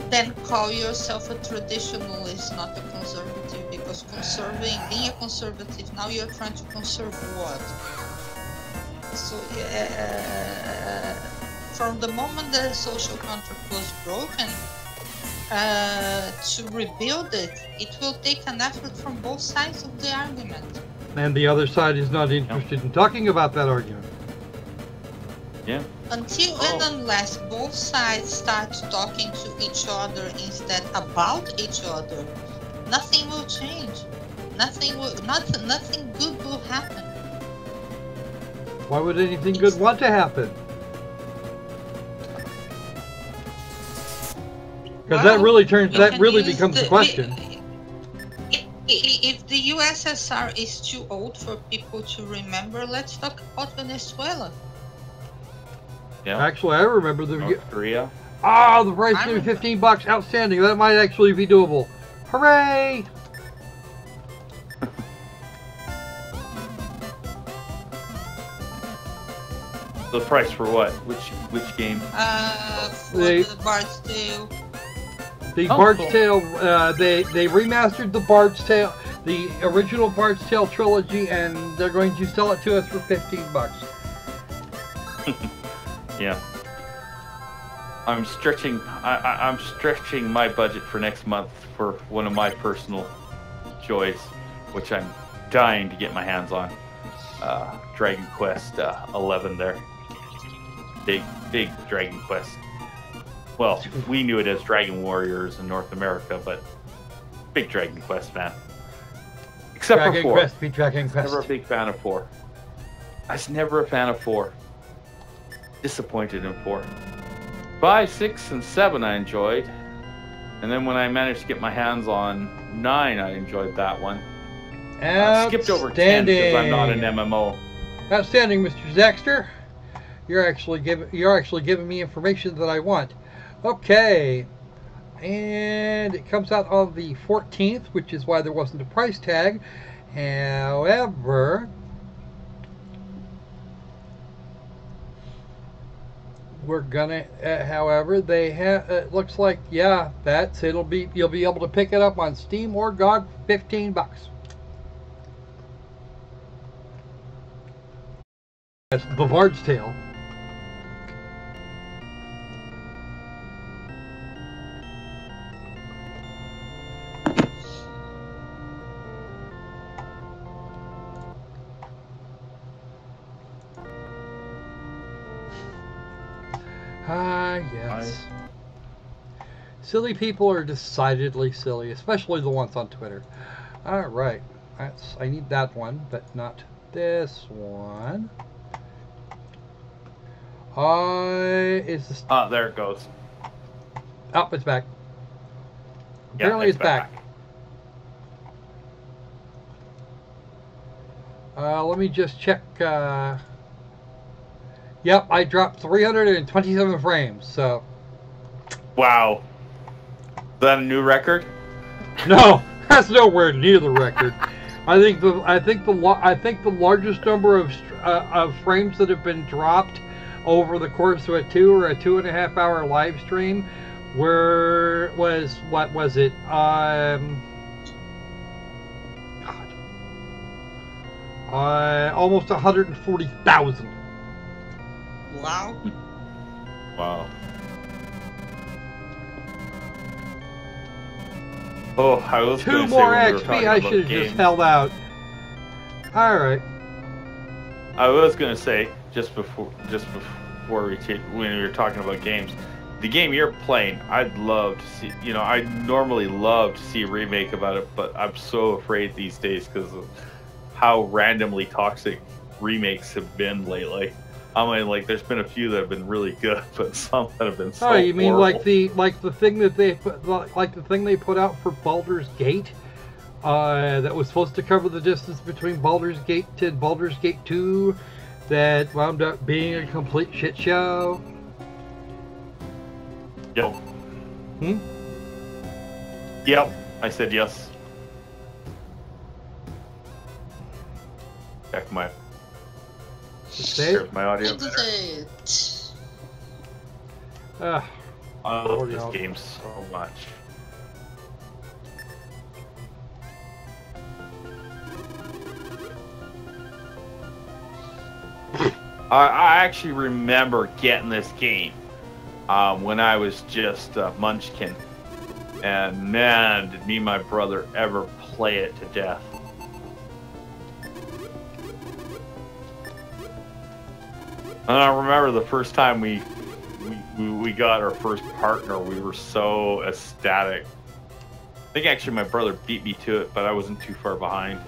Then call yourself a traditionalist, not a conservative, because being a conservative, now you're trying to conserve what? So, from the moment the social contract was broken, to rebuild it, it will take an effort from both sides of the argument. And the other side is not interested in talking about that argument. Yeah. Until and unless both sides start talking to each other instead about each other, nothing will change. Nothing good will happen. Why would anything good want to happen? Because that really becomes the question. If the USSR is too old for people to remember, let's talk about Venezuela. Yeah. Actually, I remember the North Korea. Ah, the price is $15. Outstanding. That might actually be doable. Hooray! The price for what? Which game? For the Bard's Tale. The Bard's Tale. They remastered the Bard's Tale, the original Bard's Tale trilogy, and they're going to sell it to us for $15. Yeah. I'm stretching my budget for next month for one of my personal joys, which I'm dying to get my hands on. Dragon Quest 11 there. Big Dragon Quest. Well, we knew it as Dragon Warriors in North America, but big Dragon Quest fan. Except for 4. Dragon Quest. Never a big fan of 4. I was never a fan of 4. Disappointed in 4. 5, 6, and 7 I enjoyed. And then when I managed to get my hands on 9, I enjoyed that one. I skipped over 10 because I'm not an MMO. Outstanding, Mr. Zaxter. You're actually giving me information that I want. Okay. And it comes out on the 14th, which is why there wasn't a price tag. However, we're gonna. However, they have. It looks like you'll be able to pick it up on Steam or GOG, $15. That's the Bard's Tale. Yes. Silly people are decidedly silly, especially the ones on Twitter. Alright. I need that one, but not this one. Is this... there it goes. Oh, it's back. Apparently it's back. Let me just check. Yep, I dropped 327 frames, so... Wow. Is that a new record? No, that's nowhere near the record. I think the largest number of frames that have been dropped over the course of a 2 or a 2.5 hour live stream was what was it? Almost 140,000. Wow. Wow. Oh, I was 2 more XP. I should have just held out. All right. I was gonna say just before when we were talking about games, the game you're playing, I'd love to see. You know, I normally love to see a remake about it, but I'm so afraid these days because of how randomly toxic remakes have been lately. I mean, like, there's been a few that have been really good, but some that have been so. Oh, you mean horrible. like the thing that they put out for Baldur's Gate, that was supposed to cover the distance between Baldur's Gate and Baldur's Gate 2, that wound up being a complete shit show. Yep. Hmm? Yep. I said yes. Check my. Here's my audio. Exit. I love Lord, this no. game so much. I actually remember getting this game when I was just a munchkin, and man, did me and my brother ever play it to death. And I remember the first time we got our first partner, we were so ecstatic. I think actually my brother beat me to it, but I wasn't too far behind.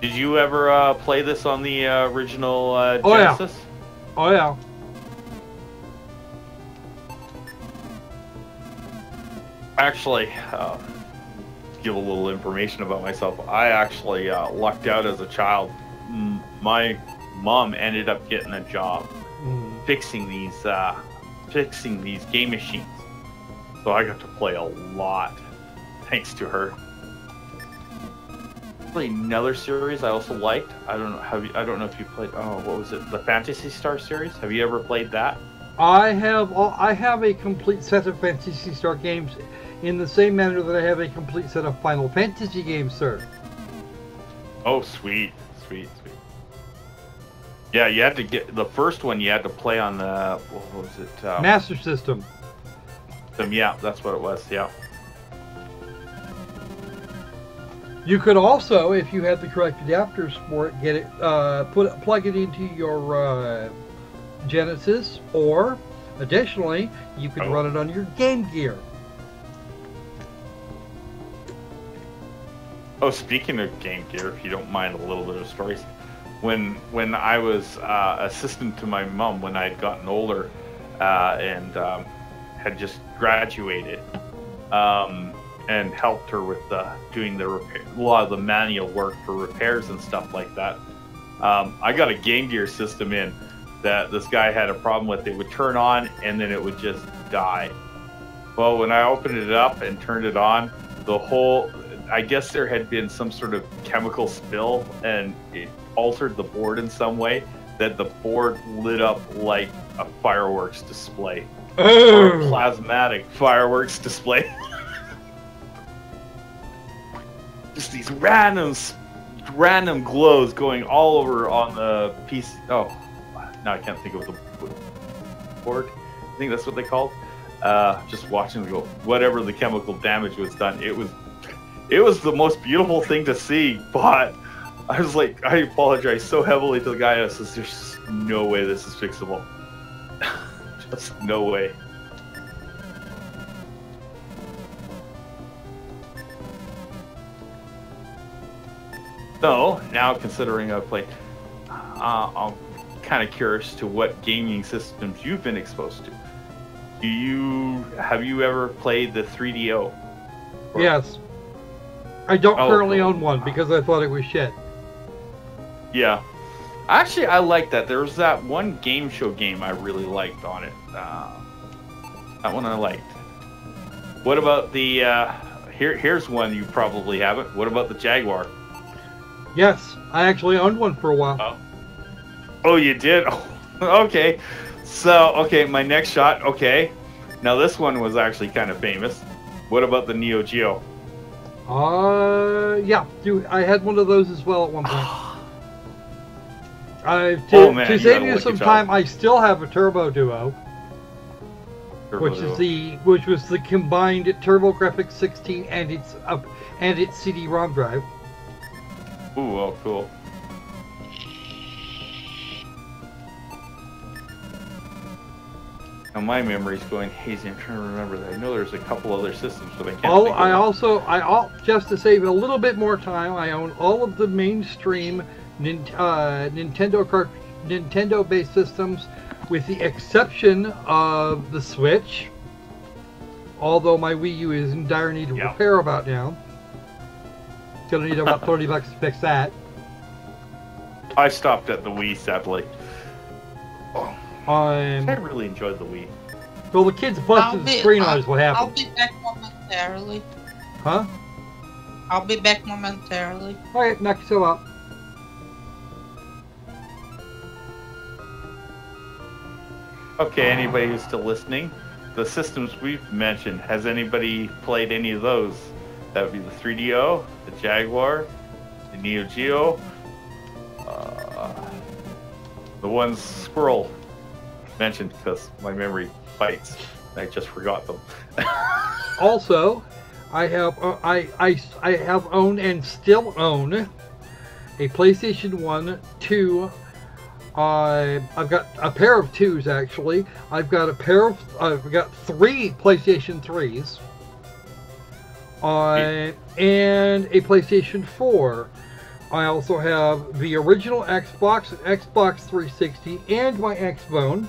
Did you ever play this on the original Genesis? Oh yeah. Actually, give a little information about myself. I actually lucked out as a child. My mom ended up getting a job fixing these game machines, so I got to play a lot thanks to her. Another series I also liked. I don't know. I don't know if you played. Oh, what was it? The Phantasy Star series. Have you ever played that? I have a complete set of Phantasy Star games, in the same manner that I have a complete set of Final Fantasy games, sir. Oh, sweet. Yeah, you had to get the first one. You had to play on the what was it? Master System. Yeah, that's what it was. Yeah. You could also, if you had the correct adapters for it, get it, plug it into your Genesis, or additionally, you could run it on your Game Gear. Oh, speaking of Game Gear, if you don't mind a little bit of stories, when I was assistant to my mom when I had gotten older and had just graduated, and helped her with doing a lot of the manual work for repairs and stuff like that. I got a Game Gear system in that this guy had a problem with. It would turn on and then it would just die. Well, when I opened it up and turned it on, I guess there had been some sort of chemical spill and it altered the board in some way that the board lit up like a fireworks display. Or a plasmatic fireworks display. Just these random glows going all over on the piece. Oh, now I can't think of the board. I think that's what they called. Just watching them go, whatever the chemical damage was done, it was the most beautiful thing to see. But I was like, I apologize so heavily to the guy. I says, there's no way this is fixable. Just no way. So now, considering I've played, I'm kind of curious to what gaming systems you've been exposed to. Have you ever played the 3DO? Yes. I don't currently own one because I thought it was shit. Yeah, Actually, I like that. There was that one game show game I really liked on it. That one I liked. What about the... here's one you probably haven't. What about the Jaguar? Yes, I actually owned one for a while. Oh, you did? Oh, okay. So, okay, my next shot. Okay. Now, this one was actually kind of famous. What about the Neo Geo? Yeah, dude, I had one of those as well at one point. To save you some time, I still have a Turbo Duo, which was the combined TurboGrafx 16 and its CD-ROM drive. Ooh, oh, cool. Now my memory's going hazy. I'm trying to remember that. I know there's a couple other systems, but I can't. Just to save a little bit more time, I own all of the mainstream Nintendo-based systems, with the exception of the Switch. Although my Wii U is in dire need of repair about now. Gonna need about $30 to fix that. I stopped at the Wii, sadly. I really enjoyed the Wii. Well, the kids busted the screen on is what happened. I'll be back momentarily. Huh? I'll be back momentarily. Alright, knock yourself out. Okay, anybody who's still listening, the systems we've mentioned, has anybody played any of those? That would be the 3DO, the Jaguar, the Neo Geo, the ones Squirrel mentioned, because my memory bites. I just forgot them. Also, I have owned and still own a PlayStation 1, 2. I've got a pair of 2s actually. I've got 3 PlayStation 3s. And a PlayStation 4. I also have the original Xbox, Xbox 360, and my Xbone,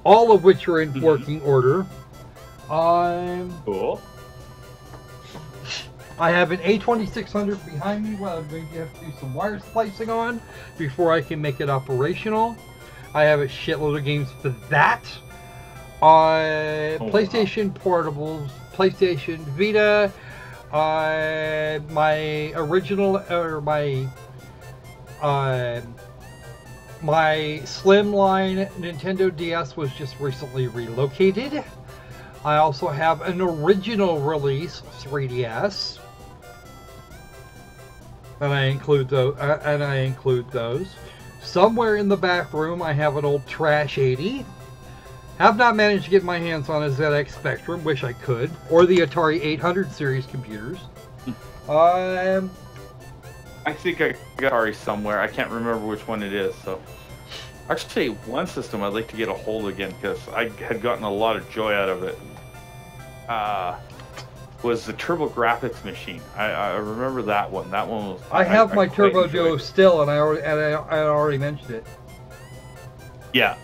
all of which are in working order. Cool. I have an A2600 behind me where I'm going to have to do some wire splicing on before I can make it operational. I have a shitload of games for that. PlayStation Portables, PlayStation Vita, my original, or my slimline Nintendo DS was just recently relocated. I also have an original release 3DS, and I include those. Somewhere in the back room, I have an old Trash 80. Have not managed to get my hands on a ZX Spectrum, wish I could, or the Atari 800 series computers. I think I got Atari somewhere. I can't remember which one it is. So, actually, one system I'd like to get a hold of again, because I had gotten a lot of joy out of it. Was the TurboGrafx machine. I remember that one. That one was. I have my Turbo Duo still, and I already mentioned it. Yeah.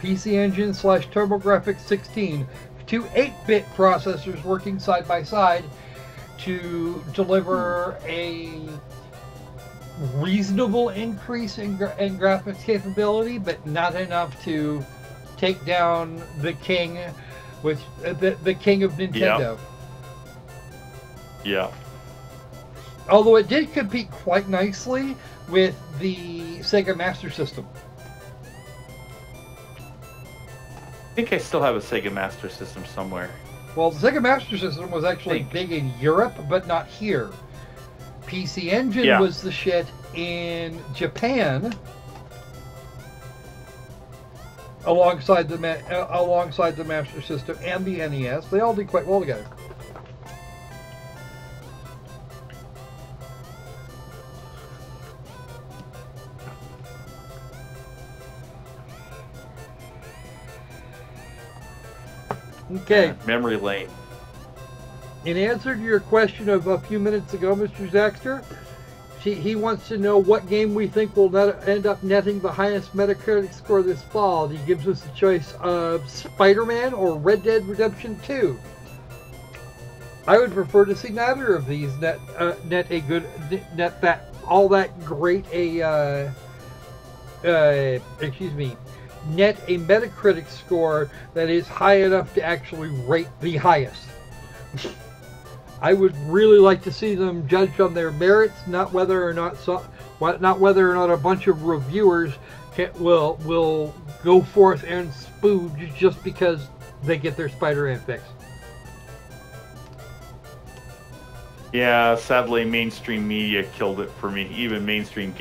PC Engine / TurboGrafx 16, 2 8-bit processors working side by side to deliver a reasonable increase in graphics capability, but not enough to take down the king, which the king of Nintendo. Yeah. Although it did compete quite nicely with the Sega Master System. I think I still have a Sega Master System somewhere. Well, the Sega Master System was actually big in Europe, but not here. PC Engine was the shit in Japan, alongside the Master System and the NES. They all did quite well together. Okay. Memory lane. In answer to your question of a few minutes ago, Mr. Zaxter, he wants to know what game we think will end up netting the highest Metacritic score this fall. He gives us a choice of Spider-Man or Red Dead Redemption 2. I would prefer to see neither of these net all that great a excuse me, net a Metacritic score that is high enough to actually rate the highest. I would really like to see them judged on their merits, not whether or not a bunch of reviewers will go forth and spooge just because they get their Spider-Man fix. Yeah, sadly, mainstream media killed it for me. Even mainstream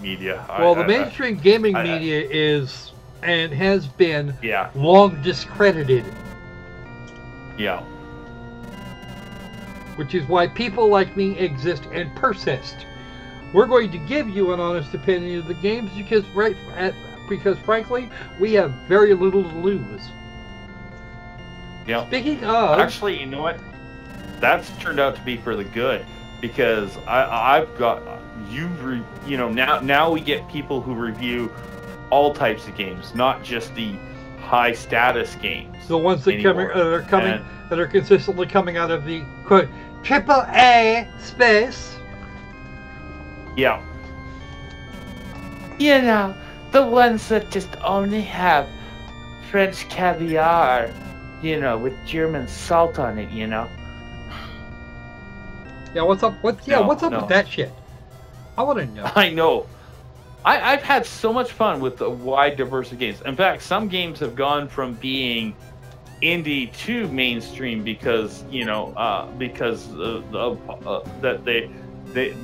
media. Well, the mainstream gaming media is and has been long discredited. Yeah. Which is why people like me exist and persist. We're going to give you an honest opinion of the games because frankly, we have very little to lose. Yeah. Speaking of... Actually, you know what? That's turned out to be for the good, because I've got now we get people who review all types of games, not just the high status games. The ones that that are consistently coming out of the quote AAA space. Yeah. You know, the ones that just only have French caviar, you know, with German salt on it, you know. Yeah, what's up? What's up with that shit? I want to know. I know. I've had so much fun with the wide diversity of games. In fact, some games have gone from being indie to mainstream because that they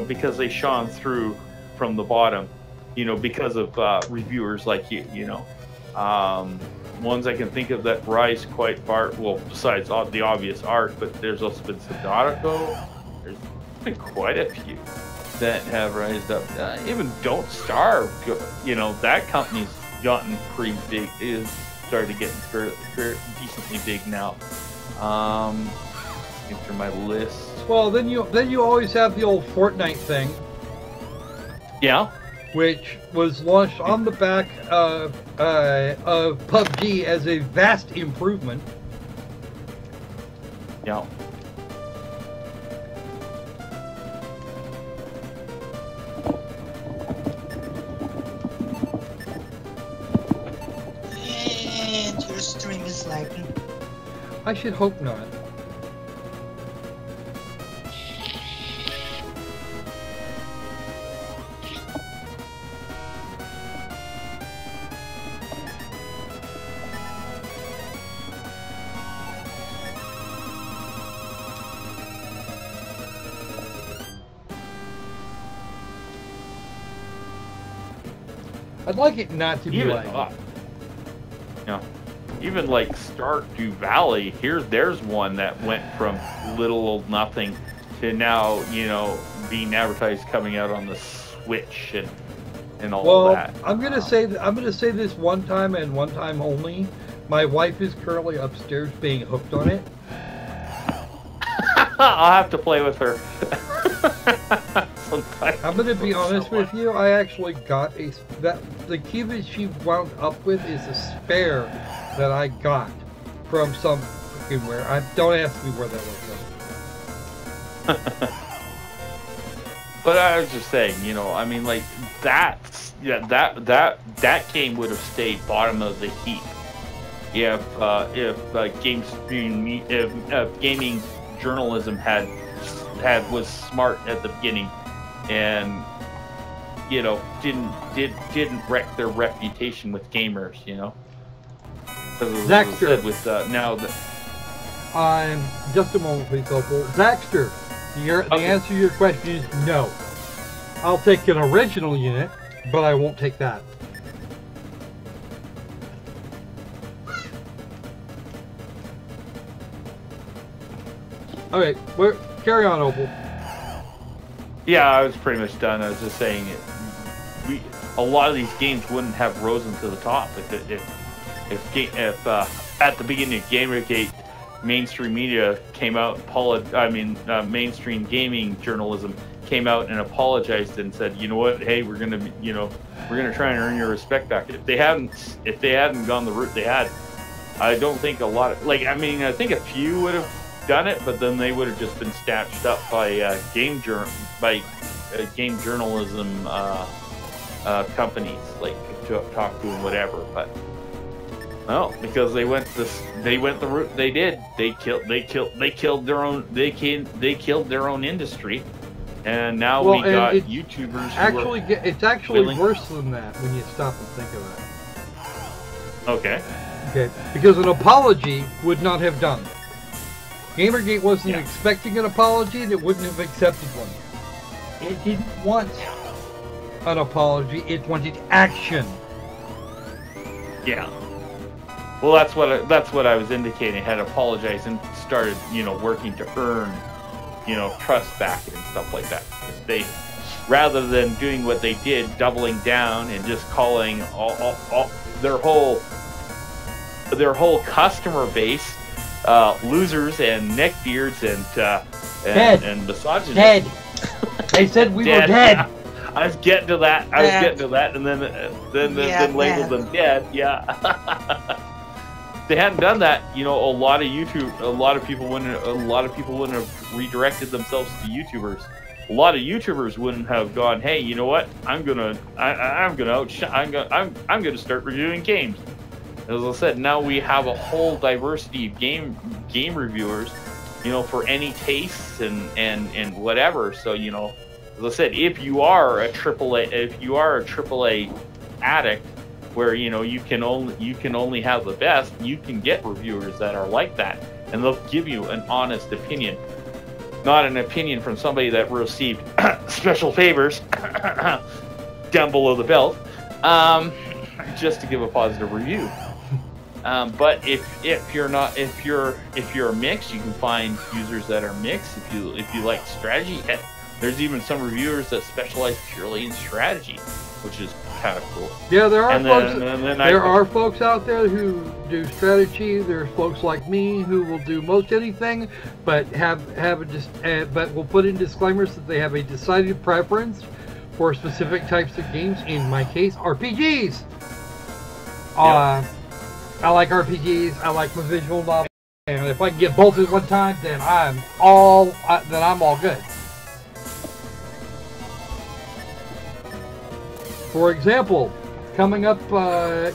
because they shone through from the bottom, because of reviewers like you. Ones I can think of that rise quite far, well, besides the obvious art, but there's also been Sudoku. There's been quite a few that have rised up. Even Don't Starve, that company's gotten pretty big. It is started to get decently big now. Looking through my list. Well, then you always have the old Fortnite thing. Yeah. Which was launched on the back of PUBG as a vast improvement. Yeah. And your stream is lagging. I should hope not. I'd like it not to be like even like Stardew Valley. There's one that went from little old nothing to now, being advertised coming out on the Switch and all that. I'm gonna say this one time and one time only. My wife is currently upstairs being hooked on it. I'll have to play with her. I'm gonna be honest with you. I actually got the key that she wound up with is a spare that I got from some freaking where. Don't ask me where that was. But I was just saying, like that game would have stayed bottom of the heap if gaming journalism was smart at the beginning and didn't wreck their reputation with gamers, Zaxter. With now that I'm just a moment, please, Opal. Zaxter, the answer to your question is no. I'll take an original unit, but I won't take that. Okay, carry on, Opal. Yeah, I was pretty much done. I was just saying a lot of these games wouldn't have risen to the top if at the beginning of Gamergate, mainstream media came out. Mainstream gaming journalism came out and apologized and said, you know what? Hey, we're gonna try and earn your respect back. If they hadn't gone the route they had, I don't think a lot of I think a few would have done it, but then they would have just been snatched up by game journalism companies, like to talk to and whatever. But no, because they went the route they did. They killed their own industry, and now we got YouTubers. Actually, it's actually worse than that when you stop and think of it. Okay. Okay, because an apology would not have done it. Gamergate wasn't expecting an apology, and it wouldn't have accepted one. It didn't want an apology, it wanted action. Yeah. Well, that's what I was indicating. Had apologized and started, working to earn, trust back and stuff like that. They, rather than doing what they did, doubling down and just calling all their whole customer base losers and neckbeards and misogynists. Dead. They said we were dead. I was getting to that. And then labeled them dead. Yeah. If they hadn't done that, a lot of people wouldn't have redirected themselves to YouTubers. A lot of YouTubers wouldn't have gone, hey, you know what? I'm gonna start reviewing games. As I said, now we have a whole diversity of game reviewers, for any tastes and whatever. So, as I said, if you are a AAA addict, where you can only have the best, you can get reviewers that are like that, and they'll give you an honest opinion, not an opinion from somebody that received special favors down below the belt, just to give a positive review. But if you're mixed, you can find users that are mixed. If you like strategy, there's even some reviewers that specialize purely in strategy, which is kind of cool. Yeah, there are folks out there who do strategy. There's folks like me who will do most anything, but but will put in disclaimers that they have a decided preference for specific types of games. In my case, RPGs. I like RPGs. I like my visual novels, and if I can get both at one time, then I'm all good. For example, coming up for our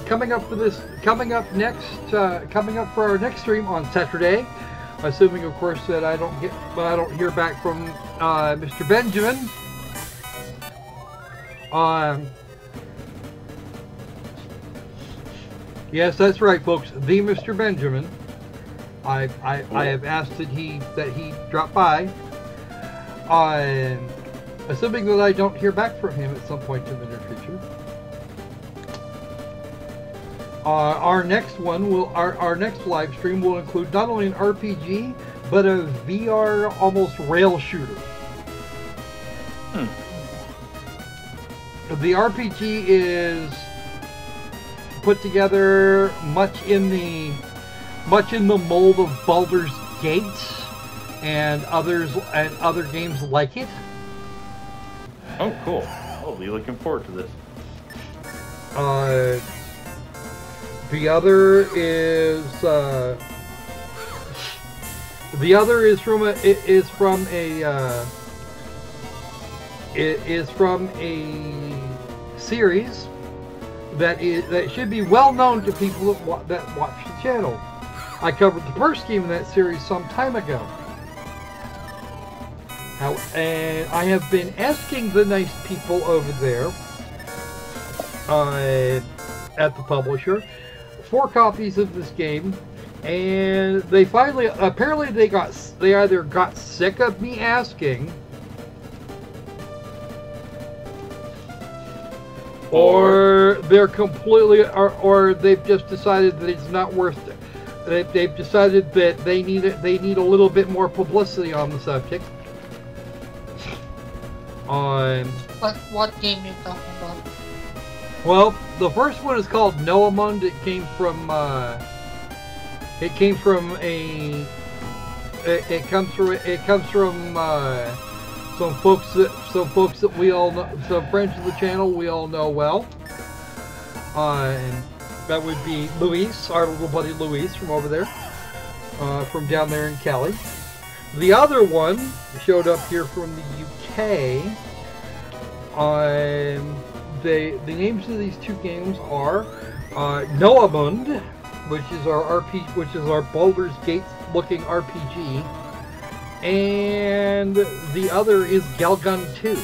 next stream on Saturday, assuming of course that I don't hear back from Mr. Benjamin. Yes, that's right, folks. The Mr. Benjamin. I have asked that he drop by. Assuming that I don't hear back from him at some point in the near future. Our next live stream will include not only an RPG, but a VR almost rail shooter. The RPG is put together much in the mold of Baldur's Gate and other games like it. Oh, cool! I'll be looking forward to this. The other is from a series that should be well known to people that watch the channel. I covered the first game in that series some time ago. And I have been asking the nice people over there at the publisher for copies of this game, and they finally, apparently they either got sick of me asking, or they're completely, or they've just decided that it's not worth it. They've decided that they need a little bit more publicity on the subject. What game are you talking about? Well, the first one is called Noamund. It comes from some folks that we all know, some friends of the channel we all know well. And that would be Luis, our little buddy Luis from over there, from down there in Cali. The other one showed up here from the UK. the names of these two games are Noamund, which is our Baldur's Gate looking RPG, and the other is Galgun 2.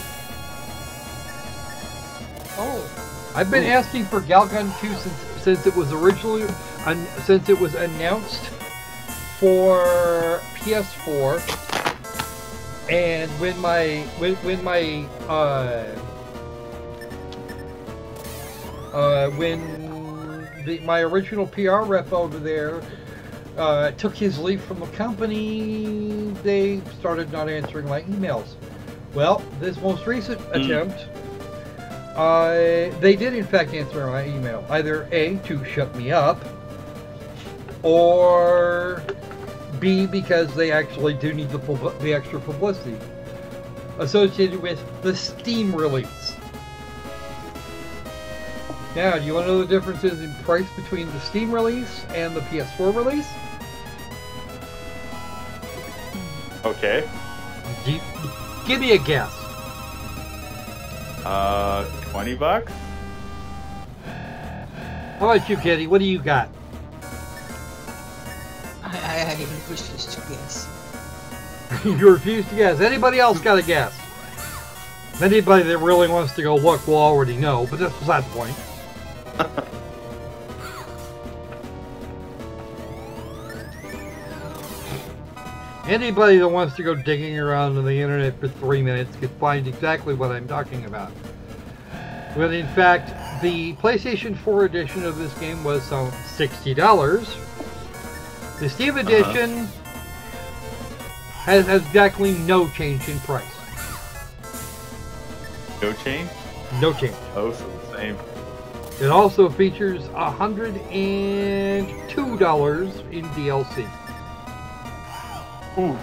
Oh. I've been asking for Galgun 2 since it was originally announced for PS4, and when my original PR rep over there took his leave from the company, they started not answering my emails. Well, this most recent attempt, they did in fact answer my email. Either A, to shut me up, or B, because they actually do need the extra publicity associated with the Steam release. Now, do you want to know the differences in price between the Steam release and the PS4 release? Okay. Give me a guess. $20? How about you, Kitty? What do you got? I refuse to guess. You refuse to guess. Anybody else got a guess? Anybody that really wants to go look will already know, but that's beside the point. Anybody that wants to go digging around on the internet for 3 minutes can find exactly what I'm talking about. But in fact, the PlayStation 4 edition of this game was some $60. The Steam edition has exactly no change in price. No change? No change. Oh, so the same. It also features $102 in DLC. Ooh.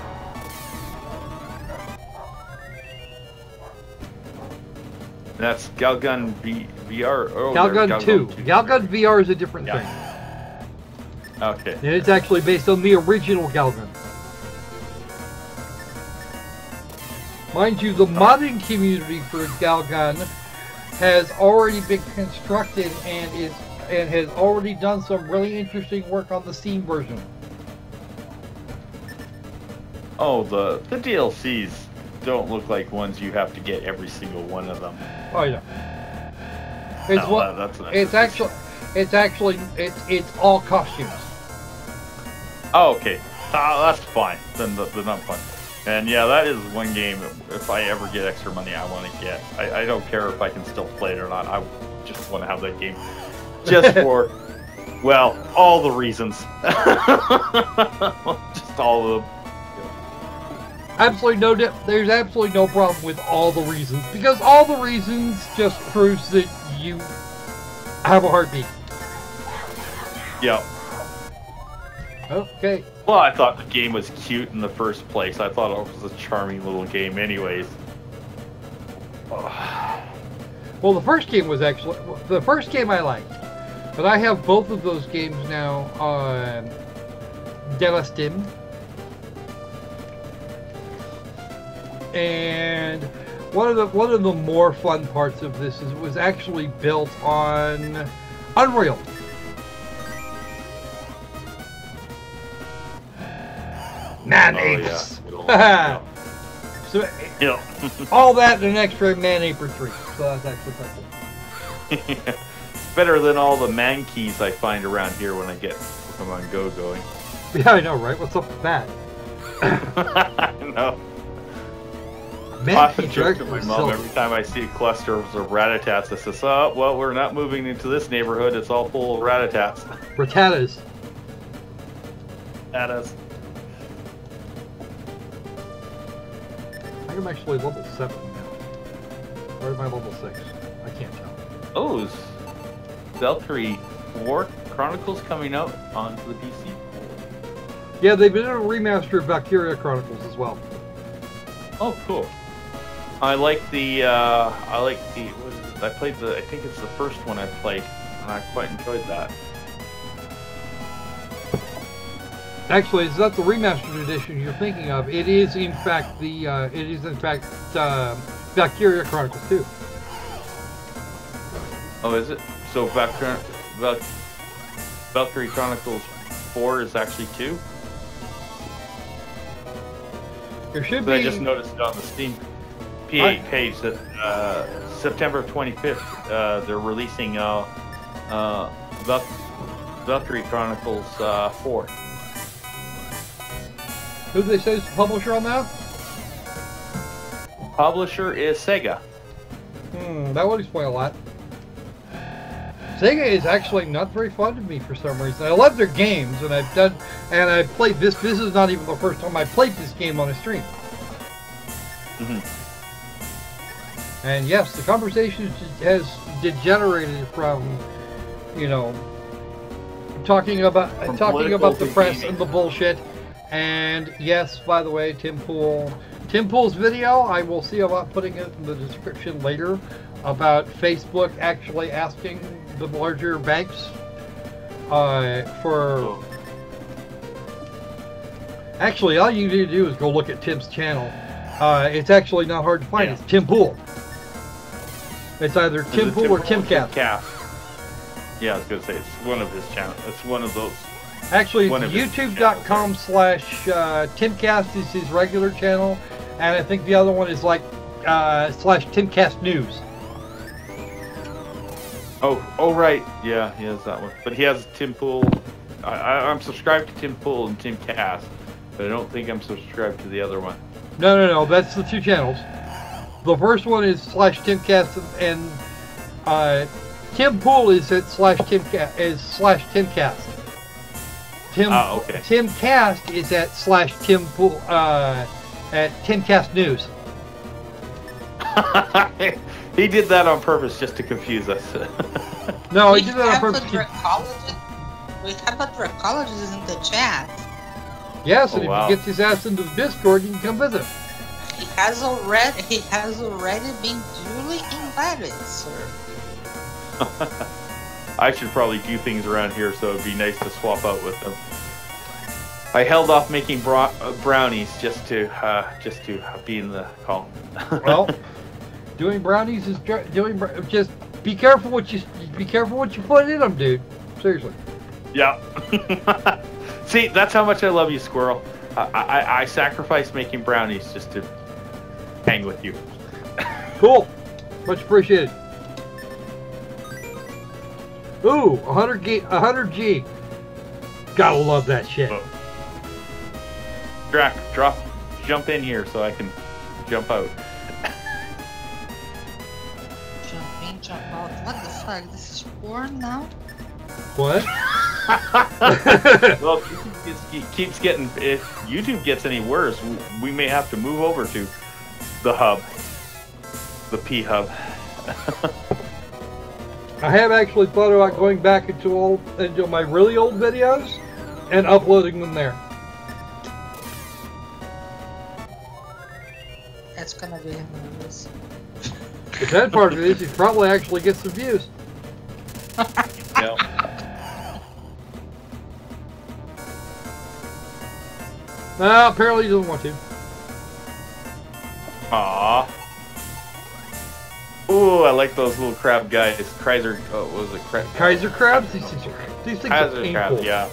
That's Galgun VR. Oh, Galgun 2. Galgun VR is a different thing. Okay. And it's actually based on the original Galgun. Mind you, the modding community for Galgun has already been constructed and has already done some really interesting work on the Steam version. Oh, the DLCs don't look like ones you have to get every single one of them. Oh yeah. It's all costumes. Oh, okay. That's fine. Then I'm fine. And yeah, that is one game, if I ever get extra money, I want to get. I don't care if I can still play it or not. I just want to have that game. Just for, well, all the reasons. Just all of them. There's absolutely no problem with all the reasons, because all the reasons just proves that you have a heartbeat. Yeah. Okay. Well, I thought the game was cute in the first place. I thought it was a charming little game anyways. Well, the first game was actually... The first game I liked. But I have both of those games now on Steam. And one of the more fun parts of this is it was actually built on Unreal. Man apes. Yeah. So Yeah. all that and an extra Man Ape or 3. So that's actually quite cool. Better than all the man keys I find around here when I get Pokemon Go going. Yeah, I know, right? What's up with that? I know. I Man often keys joke are to my actually mom silly. every time I see a cluster of Rattatas. I says, "Oh, well, we're not moving into this neighborhood. It's all full of Rattatas." Rattatas. Rattatas. I'm actually level 7 now. Or am I level 6? I can't tell. Oh, is Valkyrie War Chronicles coming out onto the PC? Yeah, they've been doing a remaster of Valkyria Chronicles as well. Oh, cool. I like the, what is it? I think it's the first one I played, and I quite enjoyed that. Actually, it's not the remastered edition you're thinking of. It is in fact Valkyria Chronicles 2. Oh, is it? So Valkyrie Chronicles 4 is actually 2? There should So be. I just noticed it on the Steam P8 page that September 25th they're releasing Valkyrie Chronicles 4. Who do they say is the publisher on that? Publisher is Sega. That would explain a lot. Sega is actually not very fun to me for some reason. I love their games, and I've played this. This is not even the first time I played this game on a stream. And yes, the conversation has degenerated from, you know, talking about the press and the bullshit. And yes, by the way, Tim Pool's video, I will see about putting it in the description later, about Facebook actually asking the larger banks for. Actually, all you need to do is go look at Tim's channel. It's actually not hard to find. It's Tim Pool. It's either Tim Pool or Timcast. Yeah, I was gonna say it's one of his channels. It's one of those. Actually, it's youtube.com/Timcast is his regular channel, and I think the other one is like /Timcast News. Oh right, yeah, he has that one. But he has Tim Pool. I'm subscribed to Tim Pool and Timcast, but I don't think I'm subscribed to the other one. No, that's the two channels. The first one is /Timcast, and Tim Pool is at /Timcast okay. Timcast is at /Tim Pool at Timcast News. He did that on purpose just to confuse us. No, he did that on purpose. We have a trichologist in the chat. Yes, and if he gets his ass into the Discord, you can come visit. He has already been duly invited, sir. I should probably do things around here, so it'd be nice to swap out with them. I held off making brownies just to be in the call. Well, doing brownies is just be careful what you put in them, dude. Seriously. Yeah. See, that's how much I love you, Squirrel. I sacrifice making brownies just to hang with you. Cool. Much appreciated. Ooh, 100G. Gotta love that shit. Drac, jump in here so I can jump out. Jump in, jump out. What the fuck? This is porn now? What? Well, it keeps getting. If YouTube gets any worse, we may have to move over to the hub, the P hub. I have actually thought about going back into my really old videos and uploading them there. That's gonna be hilarious. The bad part of it is you probably actually get some views. Yeah. No, apparently he doesn't want to. Aww. Ooh, I like those little crab guys. Kaiser, what was it? Kaiser crabs? These things are painful. Crabs, yeah.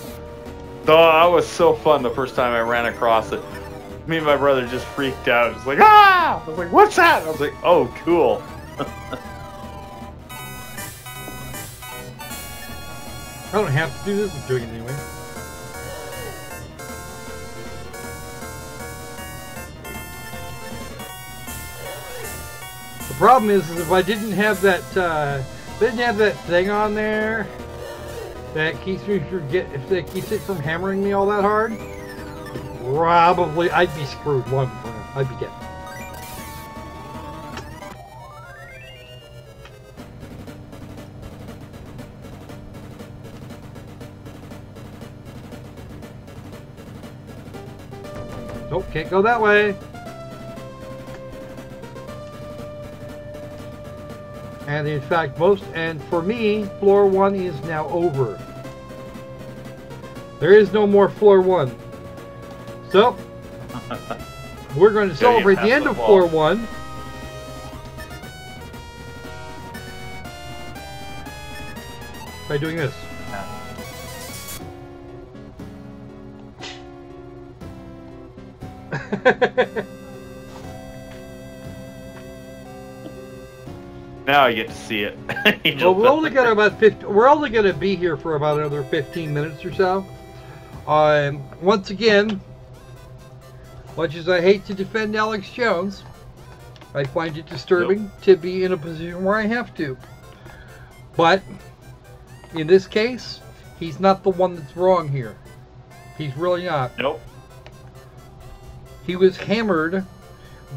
Oh, that was so fun the first time I ran across it. Me and my brother just freaked out. It's like, ah! I was like, what's that? I was like, oh, cool. I don't have to do this. I'm doing it anyway. The problem is if I didn't have that thing on there that keeps me if that keeps it from hammering me all that hard, probably I'd be screwed long before I'd be dead. Nope, can't go that way. And in fact, for me, floor 1 is now over. There is no more floor 1. So, we're going to celebrate the end of floor 1 Try doing this. Now I get to see it. Well, we're only got about 50. We're only going to be here for about another 15 minutes or so. Once again, much as I hate to defend Alex Jones, I find it disturbing to be in a position where I have to. But in this case, he's not the one that's wrong here. He's really not. Nope. He was hammered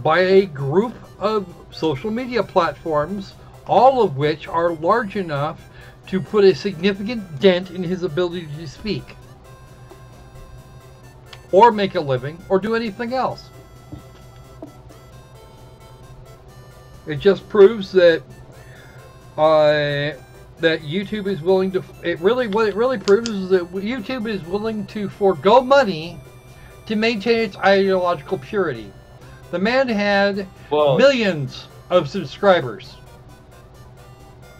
by a group of social media platforms, all of which are large enough to put a significant dent in his ability to speak, or make a living, or do anything else. It just proves that that YouTube is willing to. What it really proves is that YouTube is willing to forego money to maintain its ideological purity. The man had millions of subscribers.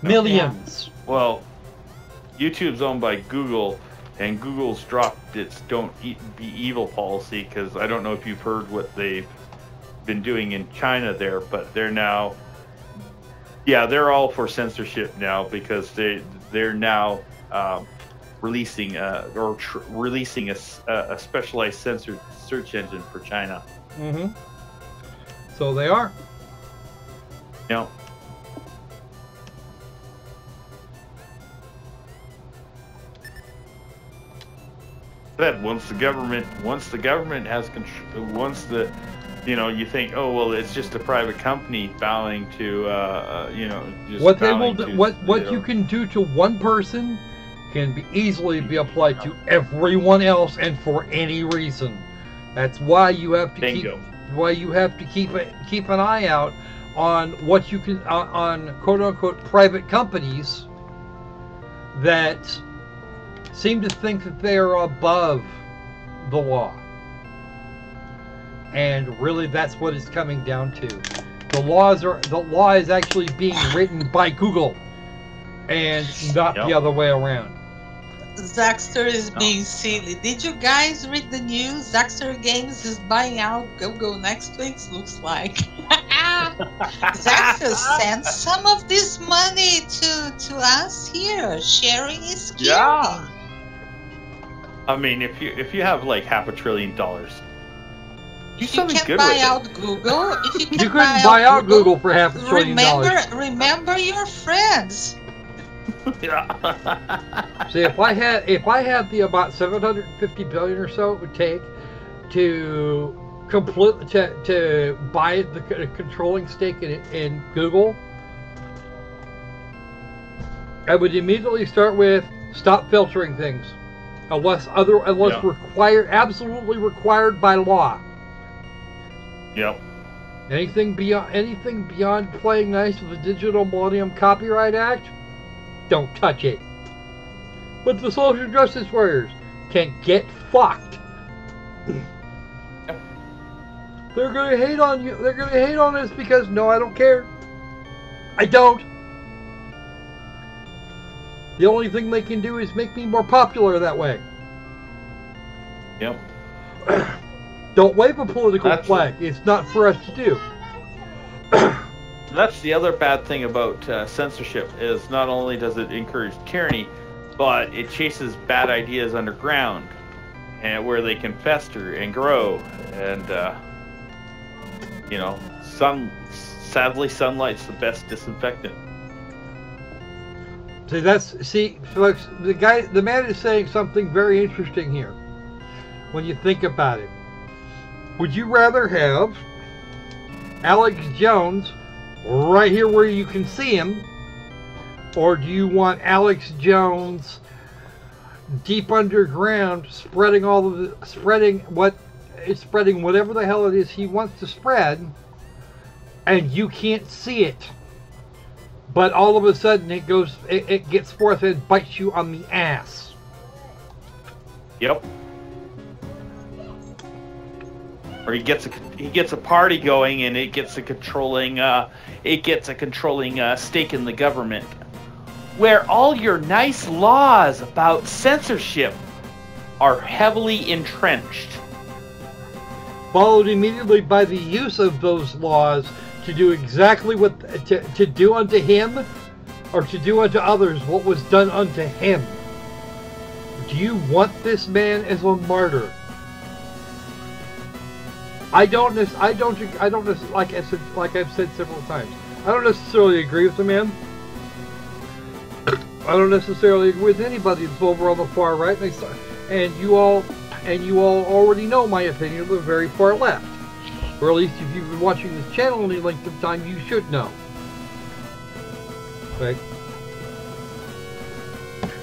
Millions. Yeah. Well, YouTube's owned by Google, and Google's dropped its "don't be evil" policy, because I don't know if you've heard what they've been doing in China there, but they're now, they're all for censorship now, because they're now releasing a specialized censored search engine for China. Mm-hmm. So they are. Yeah. That once the government has control, you think, oh well, it's just a private company bowing to, just what they will do, what you can do to one person can be easily be applied to everyone else, and for any reason. That's why you have to keep an eye out on what you can on quote unquote private companies that seem to think that they are above the law. And really, that's what it's coming down to. The law is actually being written by Google, and not the other way around. Zaxter is being silly. Did you guys read the news? Zaxter Games is buying out Google next week, looks like. Zaxter sent some of this money to us here. Sharing is caring. Yeah. I mean, if you have like $500 billion, do something good with it. You can buy out Google. If you couldn't buy out Google for $500 billion. Remember your friends. Yeah. See, if I had the about 750 billion or so it would take to buy the controlling stake in Google, I would immediately start with stop filtering things, unless absolutely required by law. Yep. Anything beyond playing nice with the Digital Millennium Copyright Act, don't touch it. But the social justice warriors can get fucked. Yep. They're gonna hate on you. They're gonna hate on us because no, I don't care. I don't. The only thing they can do is make me more popular that way. Yep. Don't wave a political flag. It's not for us to do. That's the other bad thing about censorship, is not only does it encourage tyranny, but it chases bad ideas underground, and where they can fester and grow. And sadly, sunlight's the best disinfectant. See, folks, the man is saying something very interesting here. When you think about it, would you rather have Alex Jones right here where you can see him, or do you want Alex Jones deep underground spreading whatever the hell it is he wants to spread, and you can't see it, but all of a sudden it gets forth and bites you on the ass? Yep. Or he gets a party going, and it gets a controlling stake in the government. where all your nice laws about censorship are heavily entrenched. Followed immediately by the use of those laws to do exactly what to do unto him, or to do unto others what was done unto him. Do you want this man as a martyr? I don't like I've said several times. I don't necessarily agree with the man. I don't necessarily agree with anybody that's over on the far right, and you all already know my opinion of the very far left. Or at least if you've been watching this channel any length of time, you should know. Right?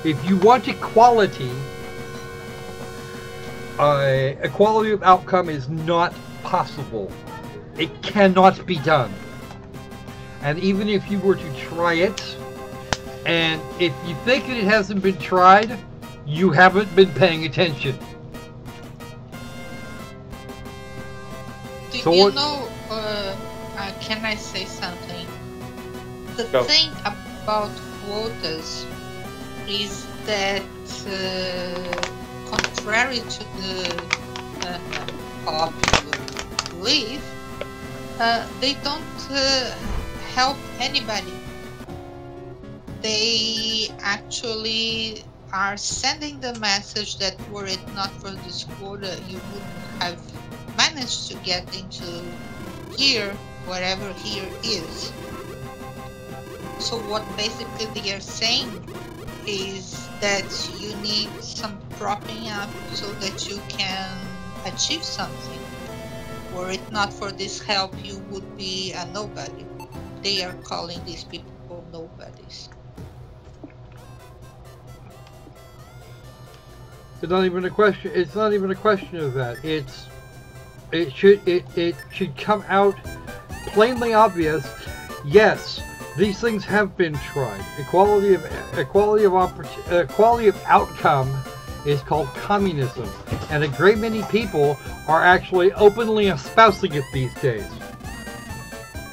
If you want equality, equality of outcome is not possible. It cannot be done. And even if you were to try it, and if you think that it hasn't been tried, you haven't been paying attention. Do So you what- know, can I say something? The Go. thing about quotas is that, contrary to the popular belief, they don't help anybody. They actually are sending the message that were it not for this quota, you wouldn't have managed to get into here, wherever here is. So what basically they are saying is that you need some propping up so that you can achieve something. Were it not for this help, you would be a nobody. They are calling these people nobodies. It's not even a question. It's not even a question of that. It should come out plainly obvious. Yes, these things have been tried. Equality of outcome is called communism, and a great many people are actually openly espousing it these days.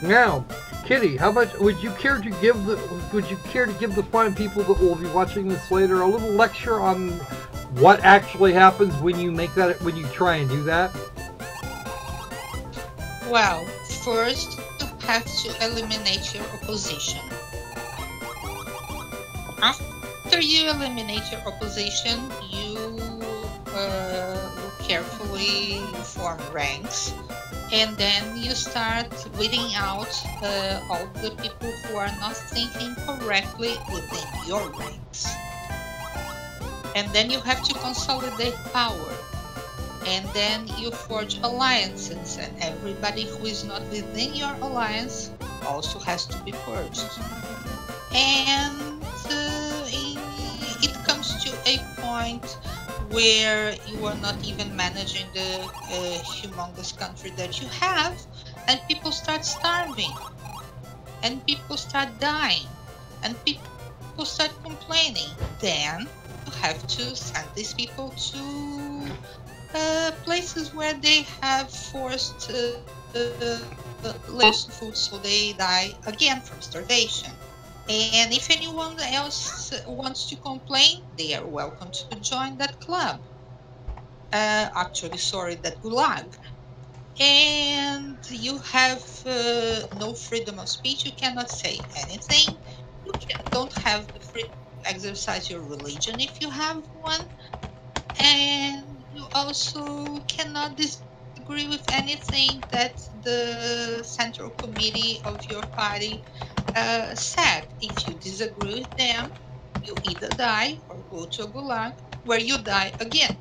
Now, Kitty, how much would you care to give the fine people that will be watching this later a little lecture on what actually happens when you try and do that? Well, first you have to eliminate your opposition. After you eliminate your opposition, you carefully form ranks, and then you start weeding out all the people who are not thinking correctly within your ranks. And then you have to consolidate power. And then you forge alliances, and everybody who is not within your alliance also has to be purged. And it comes to a point where you are not even managing the humongous country that you have, and people start starving, and people start dying, and people start complaining. Then you have to send these people to places where they have forced less food, so they die again from starvation. And if anyone else wants to complain, they are welcome to join that club. Actually, sorry, that gulag. And you have no freedom of speech. You cannot say anything. You don't have the freedom to exercise your religion if you have one. And you also cannot disagree with anything that the central committee of your party said. If you disagree with them, you either die or go to a gulag where you die again.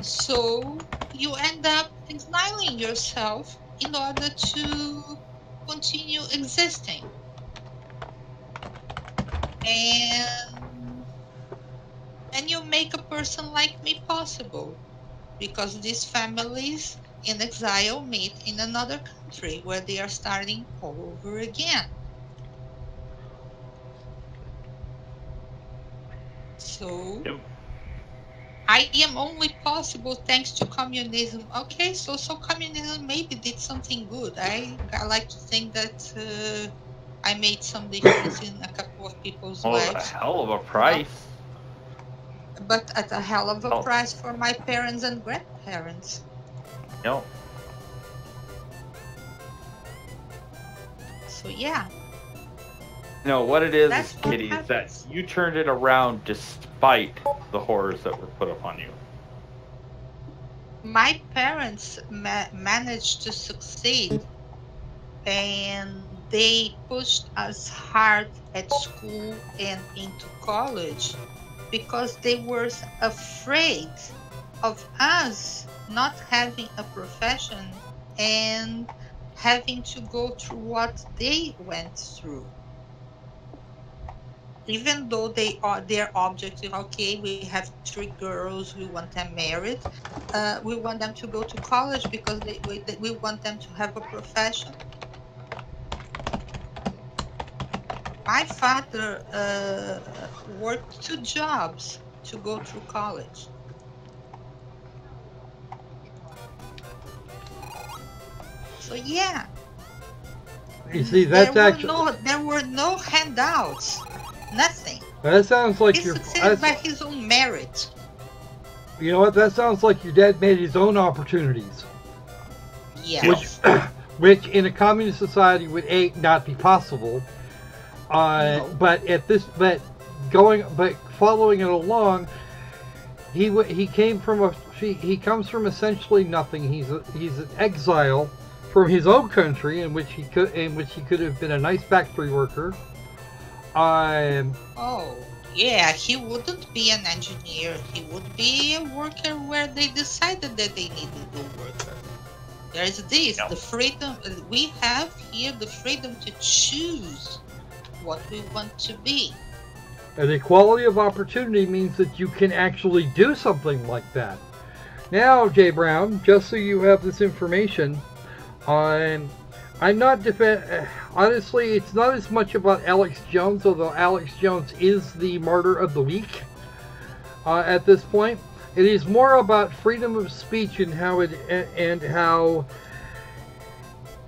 So you end up exiling yourself in order to continue existing. And you make a person like me possible, because these families in exile meet in another country where they are starting all over again. So I am only possible thanks to communism. Okay, so communism maybe did something good. I like to think that I made some difference in a couple of people's Oh, a lives. hell of a price. But at a hell of a Oh. price for my parents and grandparents. No. So yeah. No, what it is, That's what Kitty, is that happens. you turned it around despite the horrors that were put upon you. My parents managed to succeed, and they pushed us hard at school and into college because they were afraid of us not having a profession and having to go through what they went through. Even though their objective, okay, we have 3 girls, we want them married, we want them to go to college because we want them to have a profession. My father worked 2 jobs to go through college. So yeah. You see, that's there actually... there were no handouts. Nothing. That sounds like He your... succeeded by his own merit. You know what? That sounds like your dad made his own opportunities. Yes. Which in a communist society would not be possible. No. But following it along, he comes from essentially nothing. He's an exile from his own country in which he could have been a nice factory worker. Oh, yeah, he wouldn't be an engineer. He would be a worker where they decided that they needed a worker. There is this, the freedom, we have here the freedom to choose what we want to be. And equality of opportunity means that you can actually do something like that. Now, Jay Brown, just so you have this information, I'm not honestly, it's not as much about Alex Jones, although Alex Jones is the martyr of the week at this point. It is more about freedom of speech and how